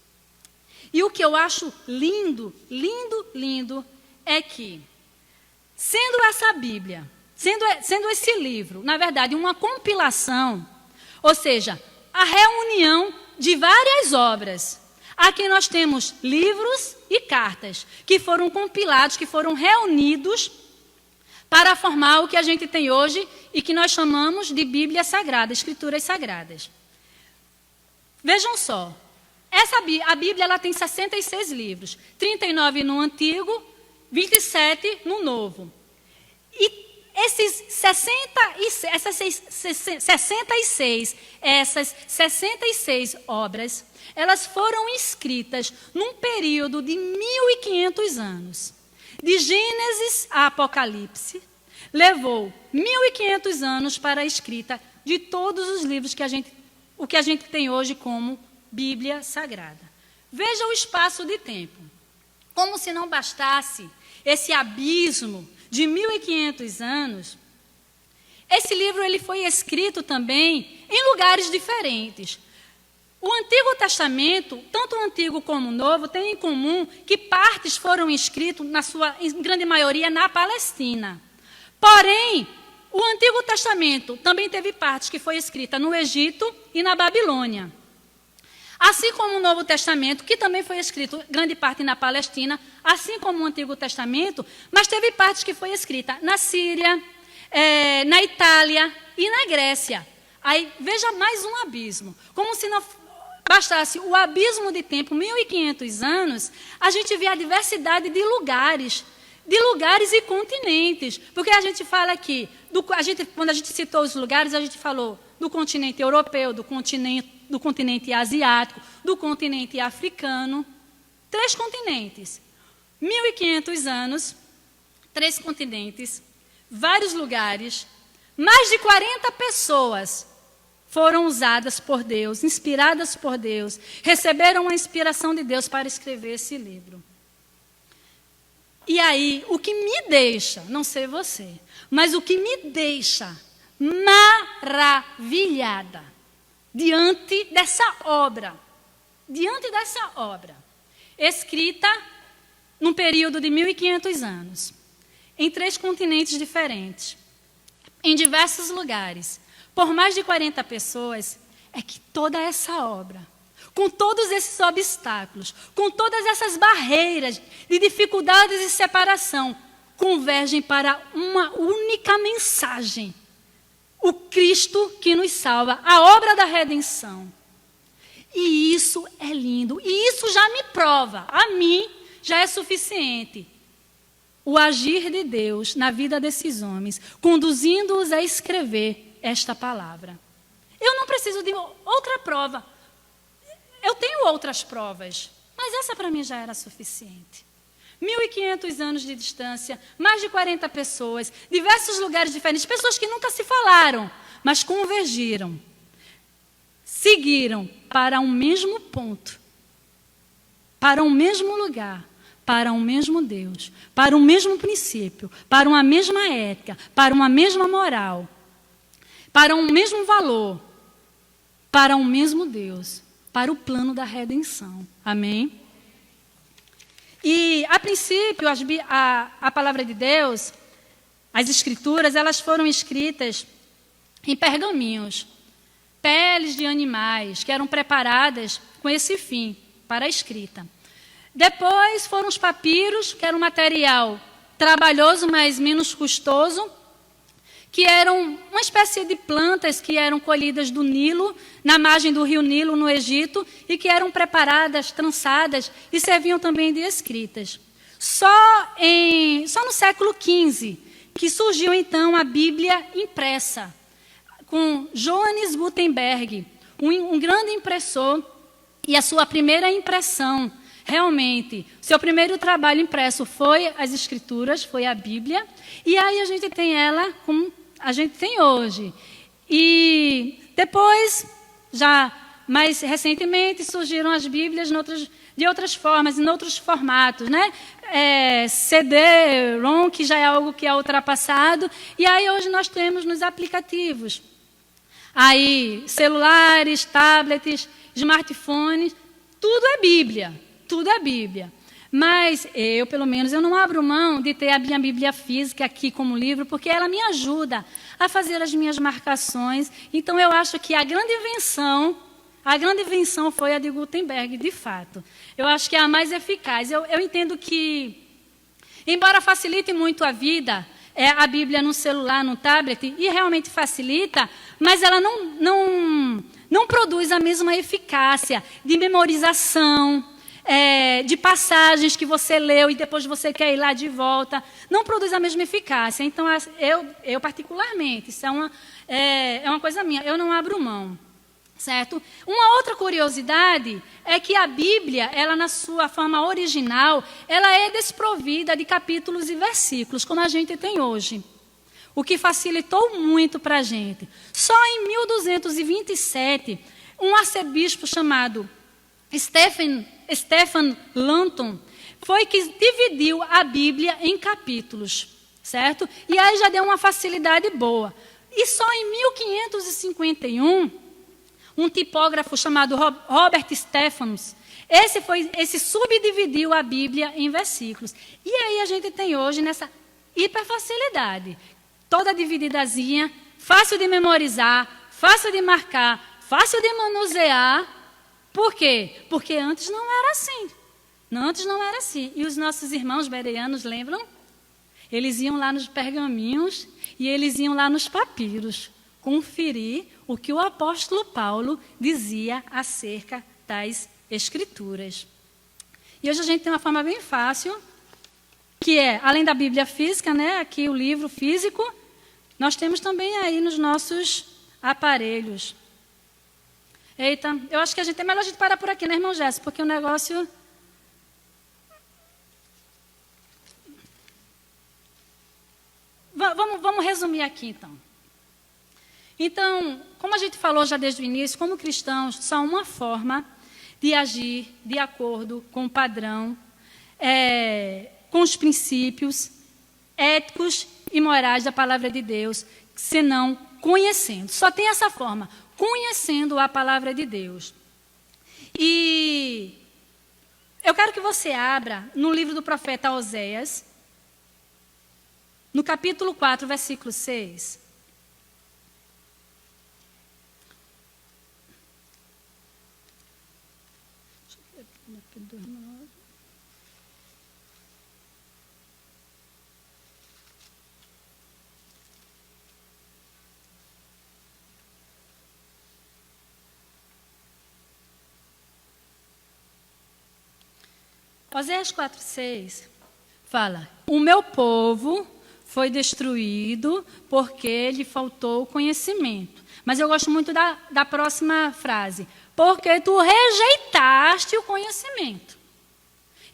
E o que eu acho lindo, lindo, lindo, é que, sendo essa Bíblia, sendo esse livro, na verdade, uma compilação, ou seja, a reunião de várias obras. Aqui nós temos livros e cartas que foram compilados, que foram reunidos para formar o que a gente tem hoje e que nós chamamos de Bíblia Sagrada, Escrituras Sagradas. Vejam só, a Bíblia ela tem 66 livros, 39 no Antigo, 27 no Novo. E essas 66 obras, elas foram escritas num período de 1.500 anos. De Gênesis a Apocalipse, levou 1.500 anos para a escrita de todos os livros que a gente tem hoje como Bíblia Sagrada. Veja o espaço de tempo. Como se não bastasse esse abismo de 1.500 anos, esse livro ele foi escrito também em lugares diferentes. O Antigo Testamento, tanto o Antigo como o Novo, tem em comum que partes foram escritas, em grande maioria, na Palestina. Porém, o Antigo Testamento também teve partes que foi escrita no Egito e na Babilônia. Assim como o Novo Testamento, que também foi escrito grande parte na Palestina, assim como o Antigo Testamento, mas teve partes que foi escrita na Síria, na Itália e na Grécia. Aí veja mais um abismo. Como se não bastasse o abismo de tempo, 1.500 anos, a gente vê a diversidade de lugares e continentes. Porque a gente fala aqui, quando a gente citou os lugares, a gente falou do continente europeu, do continente asiático, do continente africano. 3 continentes. 1.500 anos, 3 continentes, vários lugares, mais de 40 pessoas foram usadas por Deus, inspiradas por Deus, receberam a inspiração de Deus para escrever esse livro. E aí, o que me deixa, não sei você, mas o que me deixa maravilhada diante dessa obra, escrita num período de 1.500 anos, em 3 continentes diferentes, em diversos lugares, por mais de 40 pessoas, é que toda essa obra, com todos esses obstáculos, com todas essas barreiras de dificuldades e separação, convergem para uma única mensagem: o Cristo que nos salva, a obra da redenção. E isso é lindo, e isso já me prova, a mim já é suficiente, o agir de Deus na vida desses homens, conduzindo-os a escrever esta palavra. Eu não preciso de outra prova. Eu tenho outras provas, mas essa para mim já era suficiente. 1.500 anos de distância, mais de 40 pessoas, diversos lugares diferentes, pessoas que nunca se falaram, mas convergiram, seguiram para um mesmo ponto, para um mesmo lugar, para um mesmo Deus, para um mesmo princípio, para uma mesma ética, para uma mesma moral, para um mesmo valor, para um mesmo Deus. para o plano da redenção. Amém? E, a princípio, a palavra de Deus, as Escrituras, elas foram escritas em pergaminhos, peles de animais, que eram preparadas com esse fim, para a escrita. Depois foram os papiros, que era um material trabalhoso, mas menos custoso, que eram uma espécie de plantas que eram colhidas do Nilo, na margem do rio Nilo, no Egito, e que eram preparadas, trançadas e serviam também de escritas. Só no século XV que surgiu, então, a Bíblia impressa, com Johannes Gutenberg, um grande impressor, e a sua primeira impressão, realmente, seu primeiro trabalho impresso foi as Escrituras, foi a Bíblia, e aí a gente tem ela como a gente tem hoje. E depois, já mais recentemente, surgiram as Bíblias de outras formas, em outros formatos, né? CD-ROM, que já é algo que é ultrapassado, e aí hoje nós temos nos aplicativos. Aí, celulares, tablets, smartphones, tudo é Bíblia, tudo é Bíblia. Mas eu, pelo menos, eu não abro mão de ter a minha Bíblia física aqui como livro, porque ela me ajuda a fazer as minhas marcações. Então, eu acho que a grande invenção foi a de Gutenberg, de fato. Eu acho que é a mais eficaz. Eu entendo que, embora facilite muito a vida, a Bíblia no celular, no tablet, e realmente facilita, mas ela não produz a mesma eficácia de memorização, de passagens que você leu e depois você quer ir lá de volta. Não produz a mesma eficácia. Então, eu particularmente, isso é uma coisa minha, eu não abro mão. Certo? Uma outra curiosidade é que a Bíblia, ela na sua forma original, ela é desprovida de capítulos e versículos, como a gente tem hoje. O que facilitou muito para a gente. Só em 1227, um arcebispo chamado Stephen Lanton foi que dividiu a Bíblia em capítulos, certo? E aí já deu uma facilidade boa. E só em 1551... um tipógrafo chamado Robert Stephens, esse subdividiu a Bíblia em versículos. E aí a gente tem hoje nessa hiperfacilidade, toda divididazinha, fácil de memorizar, fácil de marcar, fácil de manusear. Por quê? Porque antes não era assim. Antes não era assim. E os nossos irmãos bereanos, lembram? Eles iam lá nos pergaminhos e eles iam lá nos papiros conferir o que o apóstolo Paulo dizia acerca das Escrituras. E hoje a gente tem uma forma bem fácil, que é, além da Bíblia física, né, aqui o livro físico, nós temos também aí nos nossos aparelhos. Eita, eu acho que é melhor a gente parar por aqui, né, irmão Jéssica? Porque o negócio... Vamos resumir aqui, então. Então, como a gente falou já desde o início, como cristãos, só uma forma de agir de acordo com o padrão, com os princípios éticos e morais da palavra de Deus, senão conhecendo. Só tem essa forma, conhecendo a palavra de Deus. E eu quero que você abra no livro do profeta Oséias, no capítulo 4, versículo 6. Oséias 4,6 fala: o meu povo foi destruído porque lhe faltou conhecimento. Mas eu gosto muito da próxima frase: porque tu rejeitaste o conhecimento.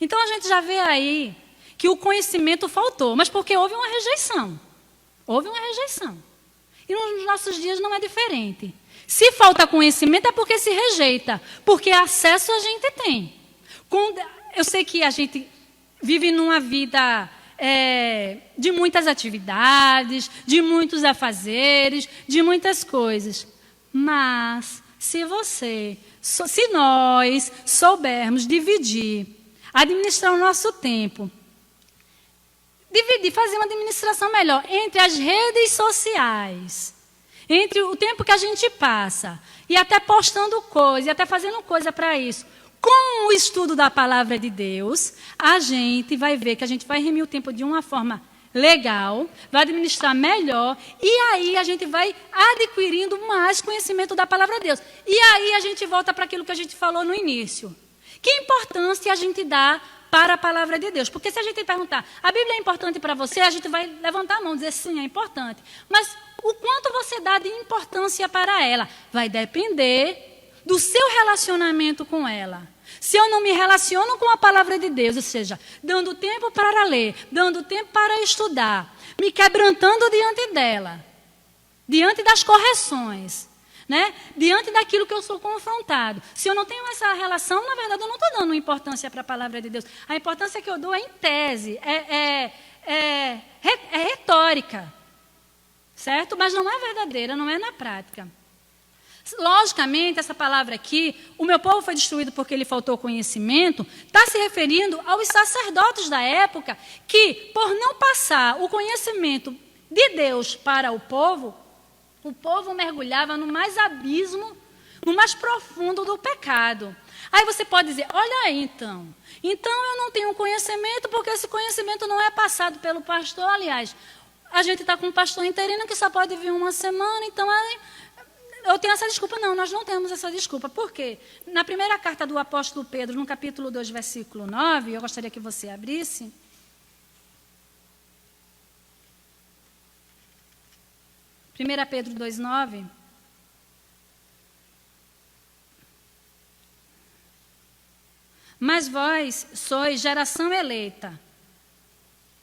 Então a gente já vê aí que o conhecimento faltou, mas porque houve uma rejeição. Houve uma rejeição. E nos nossos dias não é diferente. Se falta conhecimento é porque se rejeita, porque acesso a gente tem. Eu sei que a gente vive numa vida de muitas atividades, de muitos afazeres, de muitas coisas. Mas se nós soubermos administrar o nosso tempo, fazer uma administração melhor entre as redes sociais, entre o tempo que a gente passa, e até postando coisa, e até fazendo coisa para isso, com o estudo da palavra de Deus, a gente vai ver que a gente vai remir o tempo de uma forma legal, vai administrar melhor, e aí a gente vai adquirindo mais conhecimento da palavra de Deus. E aí a gente volta para aquilo que a gente falou no início. Que importância a gente dá para a palavra de Deus? Porque se a gente perguntar, a Bíblia é importante para você? A gente vai levantar a mão e dizer, sim, é importante. Mas o quanto você dá de importância para ela? Vai depender do seu relacionamento com ela. Se eu não me relaciono com a palavra de Deus, ou seja, dando tempo para ler, dando tempo para estudar, me quebrantando diante dela, diante das correções, né? Diante daquilo que eu sou confrontado. Se eu não tenho essa relação, na verdade, eu não estou dando importância para a palavra de Deus. A importância que eu dou é em tese, é retórica, certo? Mas não é verdadeira, não é na prática. Logicamente, essa palavra aqui, o meu povo foi destruído porque lhe faltou conhecimento, está se referindo aos sacerdotes da época que, por não passar o conhecimento de Deus para o povo mergulhava no mais abismo, no mais profundo do pecado. Aí você pode dizer, olha aí então eu não tenho conhecimento porque esse conhecimento não é passado pelo pastor. Aliás, a gente está com um pastor interino que só pode vir uma semana, então eu tenho essa desculpa. Não, nós não temos essa desculpa. Por quê? Na primeira carta do apóstolo Pedro, no capítulo 2, versículo 9, eu gostaria que você abrisse. 1 Pedro 2,9. Mas vós sois geração eleita,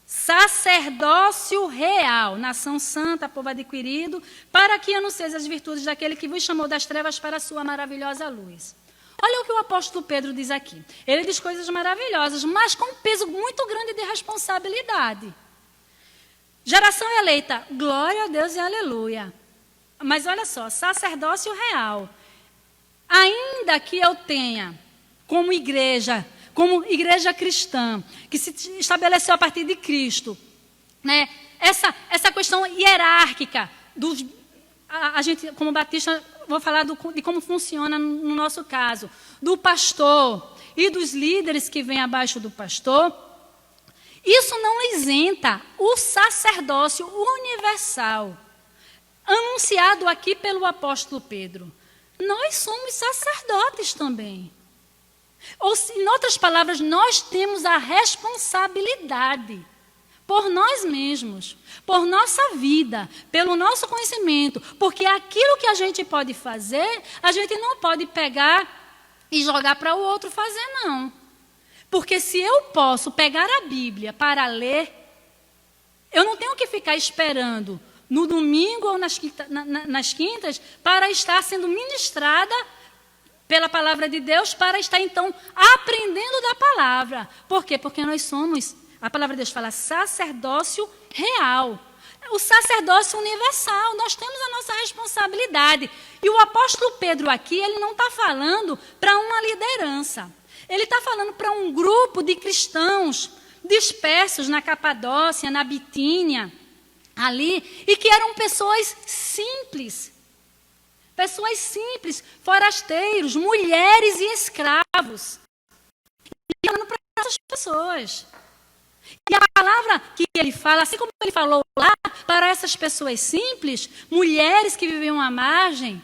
sacerdócio real, nação santa, povo adquirido, para que anuncieis as virtudes daquele que vos chamou das trevas para a sua maravilhosa luz. Olha o que o apóstolo Pedro diz aqui. Ele diz coisas maravilhosas, mas com um peso muito grande de responsabilidade. Geração eleita, glória a Deus e aleluia. Mas olha só, sacerdócio real. Ainda que eu tenha, como igreja cristã, que se estabeleceu a partir de Cristo, né? Essa questão hierárquica, a gente, como batista, vou falar de como funciona no nosso caso, do pastor e dos líderes que vêm abaixo do pastor. Isso não isenta o sacerdócio universal, anunciado aqui pelo apóstolo Pedro. Nós somos sacerdotes também. Ou, em outras palavras, nós temos a responsabilidade por nós mesmos, por nossa vida, pelo nosso conhecimento, porque aquilo que a gente pode fazer, a gente não pode pegar e jogar para o outro fazer, não. Porque se eu posso pegar a Bíblia para ler, eu não tenho que ficar esperando no domingo ou nas quintas para estar sendo ministrada pela palavra de Deus, para estar então aprendendo da palavra. Por quê? Porque nós somos, a palavra de Deus fala, sacerdócio real. O sacerdócio universal, nós temos a nossa responsabilidade. E o apóstolo Pedro aqui, ele não está falando para uma liderança. Ele está falando para um grupo de cristãos dispersos na Capadócia, na Bitínia, ali, e que eram pessoas simples, forasteiros, mulheres e escravos. E falando para essas pessoas. E a palavra que ele fala, assim como ele falou lá, para essas pessoas simples, mulheres que viviam à margem,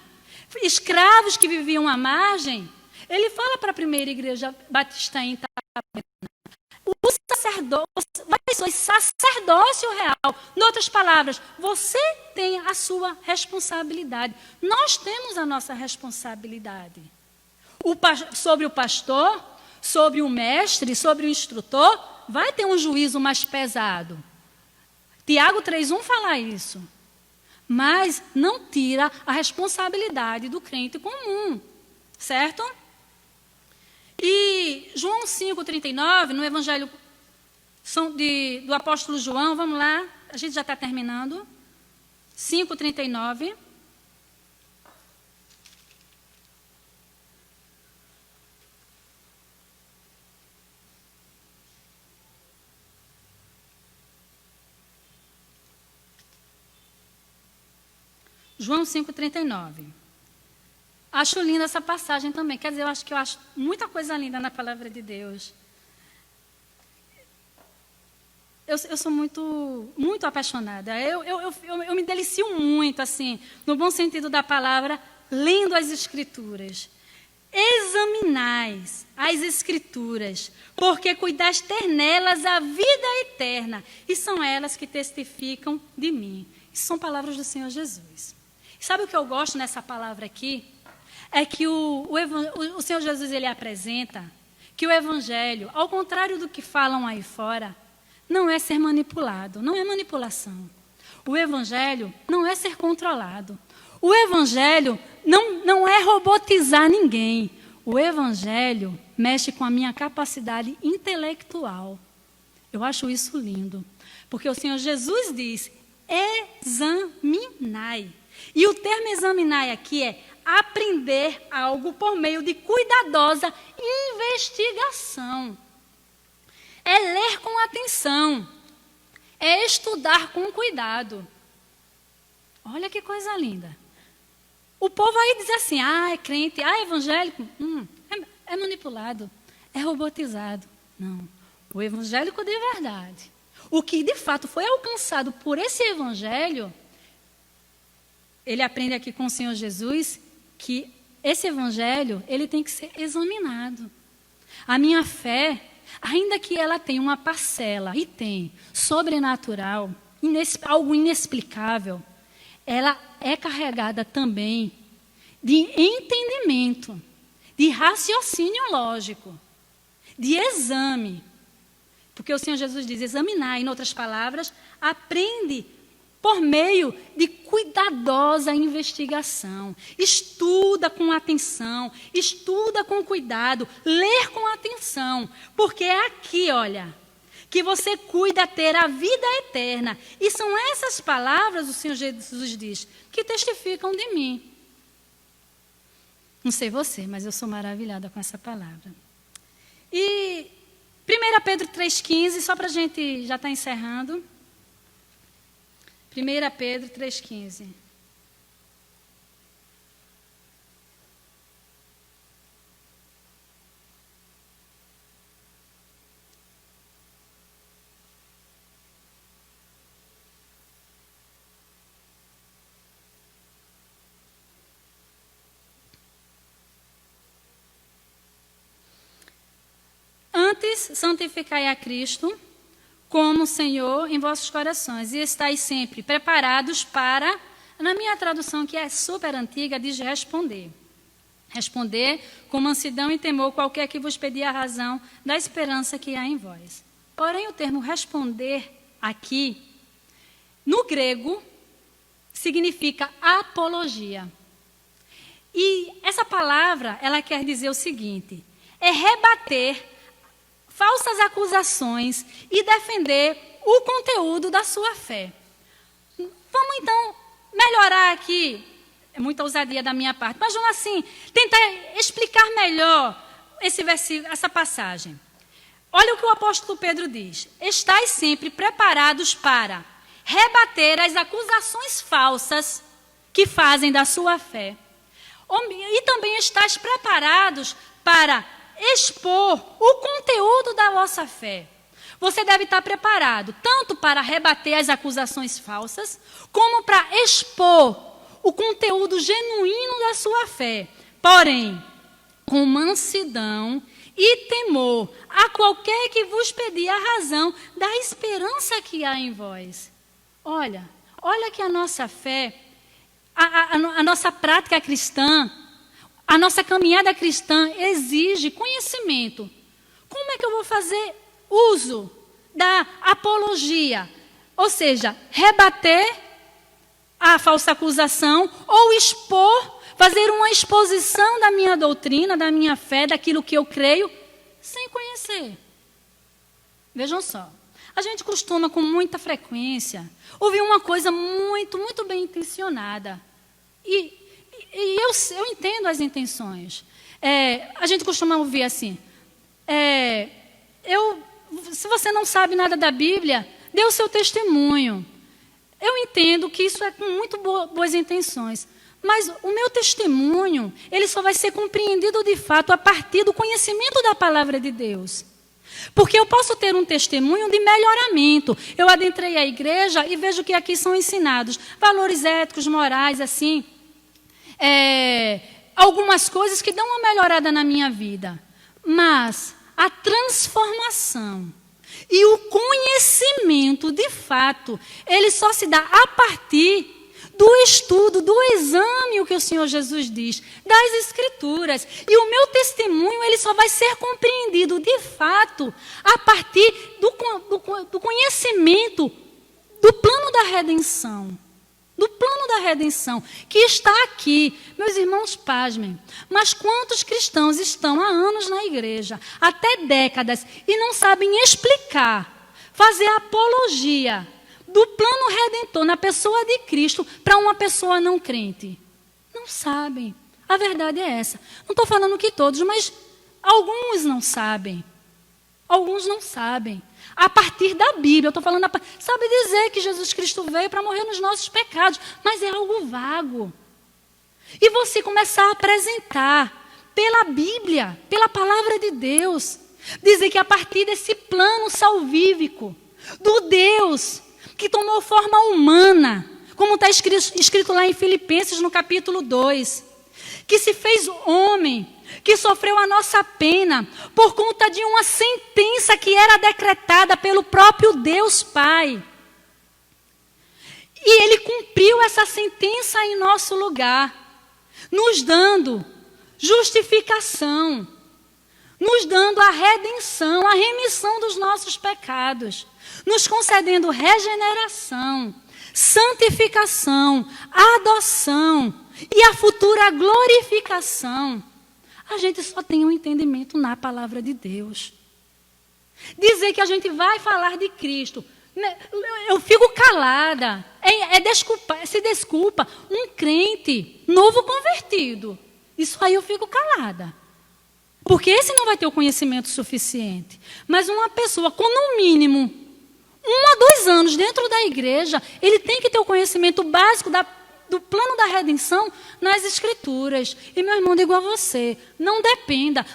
escravos que viviam à margem, ele fala para a primeira igreja batista em Itabuna, o sacerdócio real. Em outras palavras, você tem a sua responsabilidade. Nós temos a nossa responsabilidade. Sobre o pastor, sobre o mestre, sobre o instrutor, vai ter um juízo mais pesado. Tiago 3,1 fala isso. Mas não tira a responsabilidade do crente comum. Certo? E João 5,39, no Evangelho do apóstolo João, vamos lá, a gente já está terminando. 5,39. João 5,39. Acho linda essa passagem também. Quer dizer, eu acho muita coisa linda na palavra de Deus. Eu sou muito apaixonada. Eu me delicio muito, assim, no bom sentido da palavra, lendo as Escrituras. Examinais as Escrituras, porque cuidais ter nelas a vida eterna, e são elas que testificam de mim. Isso são palavras do Senhor Jesus. Sabe o que eu gosto nessa palavra aqui? É que o Senhor Jesus, ele apresenta que o Evangelho, ao contrário do que falam aí fora, não é ser manipulado, não é manipulação. O Evangelho não é ser controlado. O Evangelho não é robotizar ninguém. O Evangelho mexe com a minha capacidade intelectual. Eu acho isso lindo. Porque o Senhor Jesus diz, examinai. E o termo examinai aqui é aprender algo por meio de cuidadosa investigação. É ler com atenção. É estudar com cuidado. Olha que coisa linda. O povo aí diz assim, é crente, é evangélico. É manipulado, é robotizado. Não, o evangélico de verdade. O que de fato foi alcançado por esse evangelho, ele aprende aqui com o Senhor Jesus que esse evangelho, ele tem que ser examinado. A minha fé, ainda que ela tenha uma parcela, e tem, sobrenatural, algo inexplicável, ela é carregada também de entendimento, de raciocínio lógico, de exame. Porque o Senhor Jesus diz, examinar, em outras palavras, aprende por meio de cuidadosa investigação. Estuda com atenção, estuda com cuidado, ler com atenção. Porque é aqui, olha, que você cuida ter a vida eterna. E são essas palavras, o Senhor Jesus diz, que testificam de mim. Não sei você, mas eu sou maravilhada com essa palavra. E 1 Pedro 3,15, só para a gente já estar encerrando. 1 Pedro 3,15. Antes, santificai a Cristo como Senhor em vossos corações e estáis sempre preparados para, na minha tradução que é super antiga, diz responder. Responder com mansidão e temor qualquer que vos pedir a razão da esperança que há em vós. Porém, o termo responder aqui, no grego, significa apologia. E essa palavra, ela quer dizer o seguinte, é rebater falsas acusações e defender o conteúdo da sua fé. Vamos então melhorar aqui, é muita ousadia da minha parte, mas vamos assim, tentar explicar melhor esse versículo, essa passagem. Olha o que o apóstolo Pedro diz, estais sempre preparados para rebater as acusações falsas que fazem da sua fé. E também estais preparados para expor o conteúdo da vossa fé. Você deve estar preparado tanto para rebater as acusações falsas, como para expor o conteúdo genuíno da sua fé. Porém, com mansidão e temor a qualquer que vos pedir a razão da esperança que há em vós. Olha que a nossa fé, a nossa prática cristã, a nossa caminhada cristã exige conhecimento. Como é que eu vou fazer uso da apologia? Ou seja, rebater a falsa acusação ou expor, fazer uma exposição da minha doutrina, da minha fé, daquilo que eu creio, sem conhecer. Vejam só, a gente costuma com muita frequência ouvir uma coisa muito bem intencionada. E eu entendo as intenções. A gente costuma ouvir assim, se você não sabe nada da Bíblia, dê o seu testemunho. Eu entendo que isso é com muito boas intenções, mas o meu testemunho, ele só vai ser compreendido de fato a partir do conhecimento da palavra de Deus. Porque eu posso ter um testemunho de melhoramento. Eu adentrei a igreja e vejo que aqui são ensinados valores éticos, morais, assim, algumas coisas que dão uma melhorada na minha vida. Mas a transformação e o conhecimento, de fato, ele só se dá a partir do estudo, do exame, o que o Senhor Jesus diz, das Escrituras. E o meu testemunho, ele só vai ser compreendido, de fato, a partir do conhecimento do plano da redenção. Do plano da redenção, que está aqui. Meus irmãos, pasmem, mas quantos cristãos estão há anos na igreja, até décadas, e não sabem explicar, fazer apologia do plano redentor na pessoa de Cristo para uma pessoa não crente? Não sabem. A verdade é essa. Não estou falando que todos, mas alguns não sabem. Alguns não sabem. A partir da Bíblia, eu estou falando, sabe dizer que Jesus Cristo veio para morrer nos nossos pecados, mas é algo vago. E você começar a apresentar pela Bíblia, pela palavra de Deus, dizer que a partir desse plano salvífico, do Deus que tomou forma humana, como está escrito lá em Filipenses, no capítulo 2, que se fez homem, que sofreu a nossa pena por conta de uma sentença que era decretada pelo próprio Deus Pai. E Ele cumpriu essa sentença em nosso lugar, nos dando justificação, nos dando a redenção, a remissão dos nossos pecados, nos concedendo regeneração, santificação, adoção e a futura glorificação. A gente só tem um entendimento na palavra de Deus. Dizer que a gente vai falar de Cristo, eu fico calada, se desculpa, um crente novo convertido, isso aí eu fico calada. Porque esse não vai ter o conhecimento suficiente. Mas uma pessoa com, no mínimo, 1 a 2 anos dentro da igreja, ele tem que ter o conhecimento básico do plano da redenção nas Escrituras. E, meu irmão, digo a você, não dependa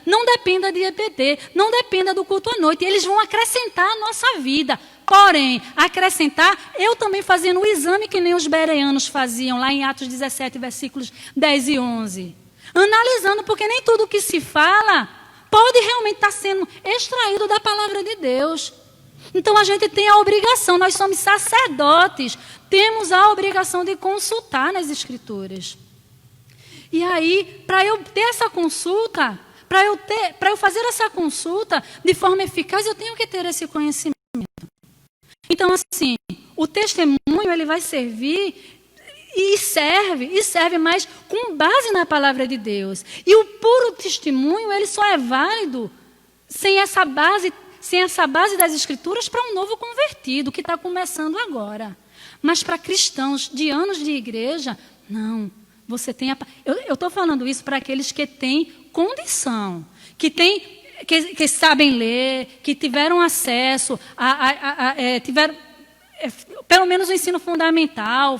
de EBD, não dependa do culto à noite. Eles vão acrescentar a nossa vida. Porém, acrescentar, eu também fazendo o exame que nem os bereanos faziam, lá em Atos 17, versículos 10 e 11. Analisando, porque nem tudo que se fala pode realmente estar sendo extraído da palavra de Deus. Então a gente tem a obrigação, nós somos sacerdotes, temos a obrigação de consultar nas Escrituras. E aí, para eu ter essa consulta, para eu fazer essa consulta de forma eficaz, eu tenho que ter esse conhecimento. Então, assim, o testemunho ele vai servir e serve, mas com base na palavra de Deus. E o puro testemunho, ele só é válido sem essa base das Escrituras para um novo convertido, que está começando agora. Mas para cristãos de anos de igreja, não. Você tem eu estou falando isso para aqueles que têm condição, que sabem ler, que tiveram acesso, tiveram pelo menos o ensino fundamental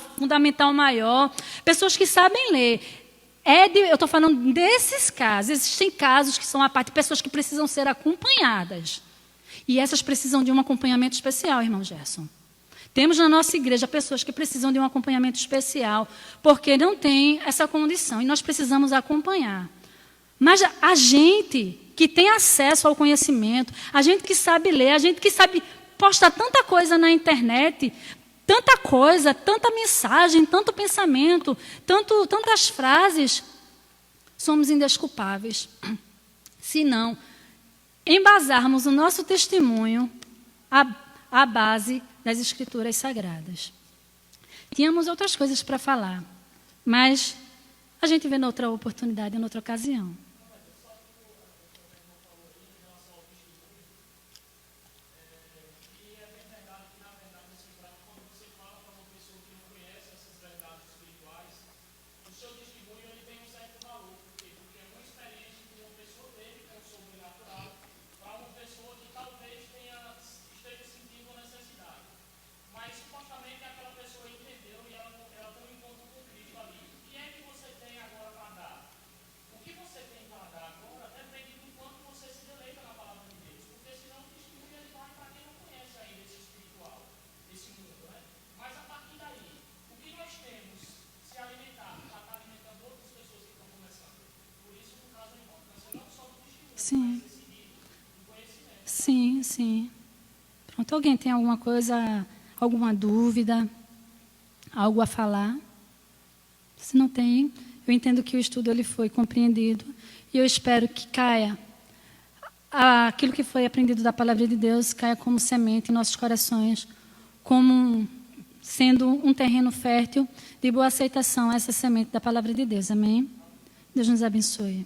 maior, pessoas que sabem ler. Eu estou falando desses casos. Existem casos que são a parte de pessoas que precisam ser acompanhadas. E essas precisam de um acompanhamento especial, irmão Gerson. Temos na nossa igreja pessoas que precisam de um acompanhamento especial, porque não tem essa condição, e nós precisamos acompanhar. Mas a gente que tem acesso ao conhecimento, a gente que sabe ler, a gente que sabe postar tanta coisa na internet, tanta coisa, tanta mensagem, tanto pensamento, tantas frases, somos indesculpáveis. Se não embasarmos o nosso testemunho à base das Escrituras Sagradas. Tínhamos outras coisas para falar, mas a gente vê noutra oportunidade, noutra ocasião. Mas supostamente aquela pessoa Sim. Sim, sim. Pronto, alguém tem alguma coisa, alguma dúvida, algo a falar? Se não tem, eu entendo que o estudo ele foi compreendido e eu espero que caia aquilo que foi aprendido da palavra de Deus, caia como semente em nossos corações, como sendo um terreno fértil de boa aceitação a essa semente da palavra de Deus. Amém? Deus nos abençoe.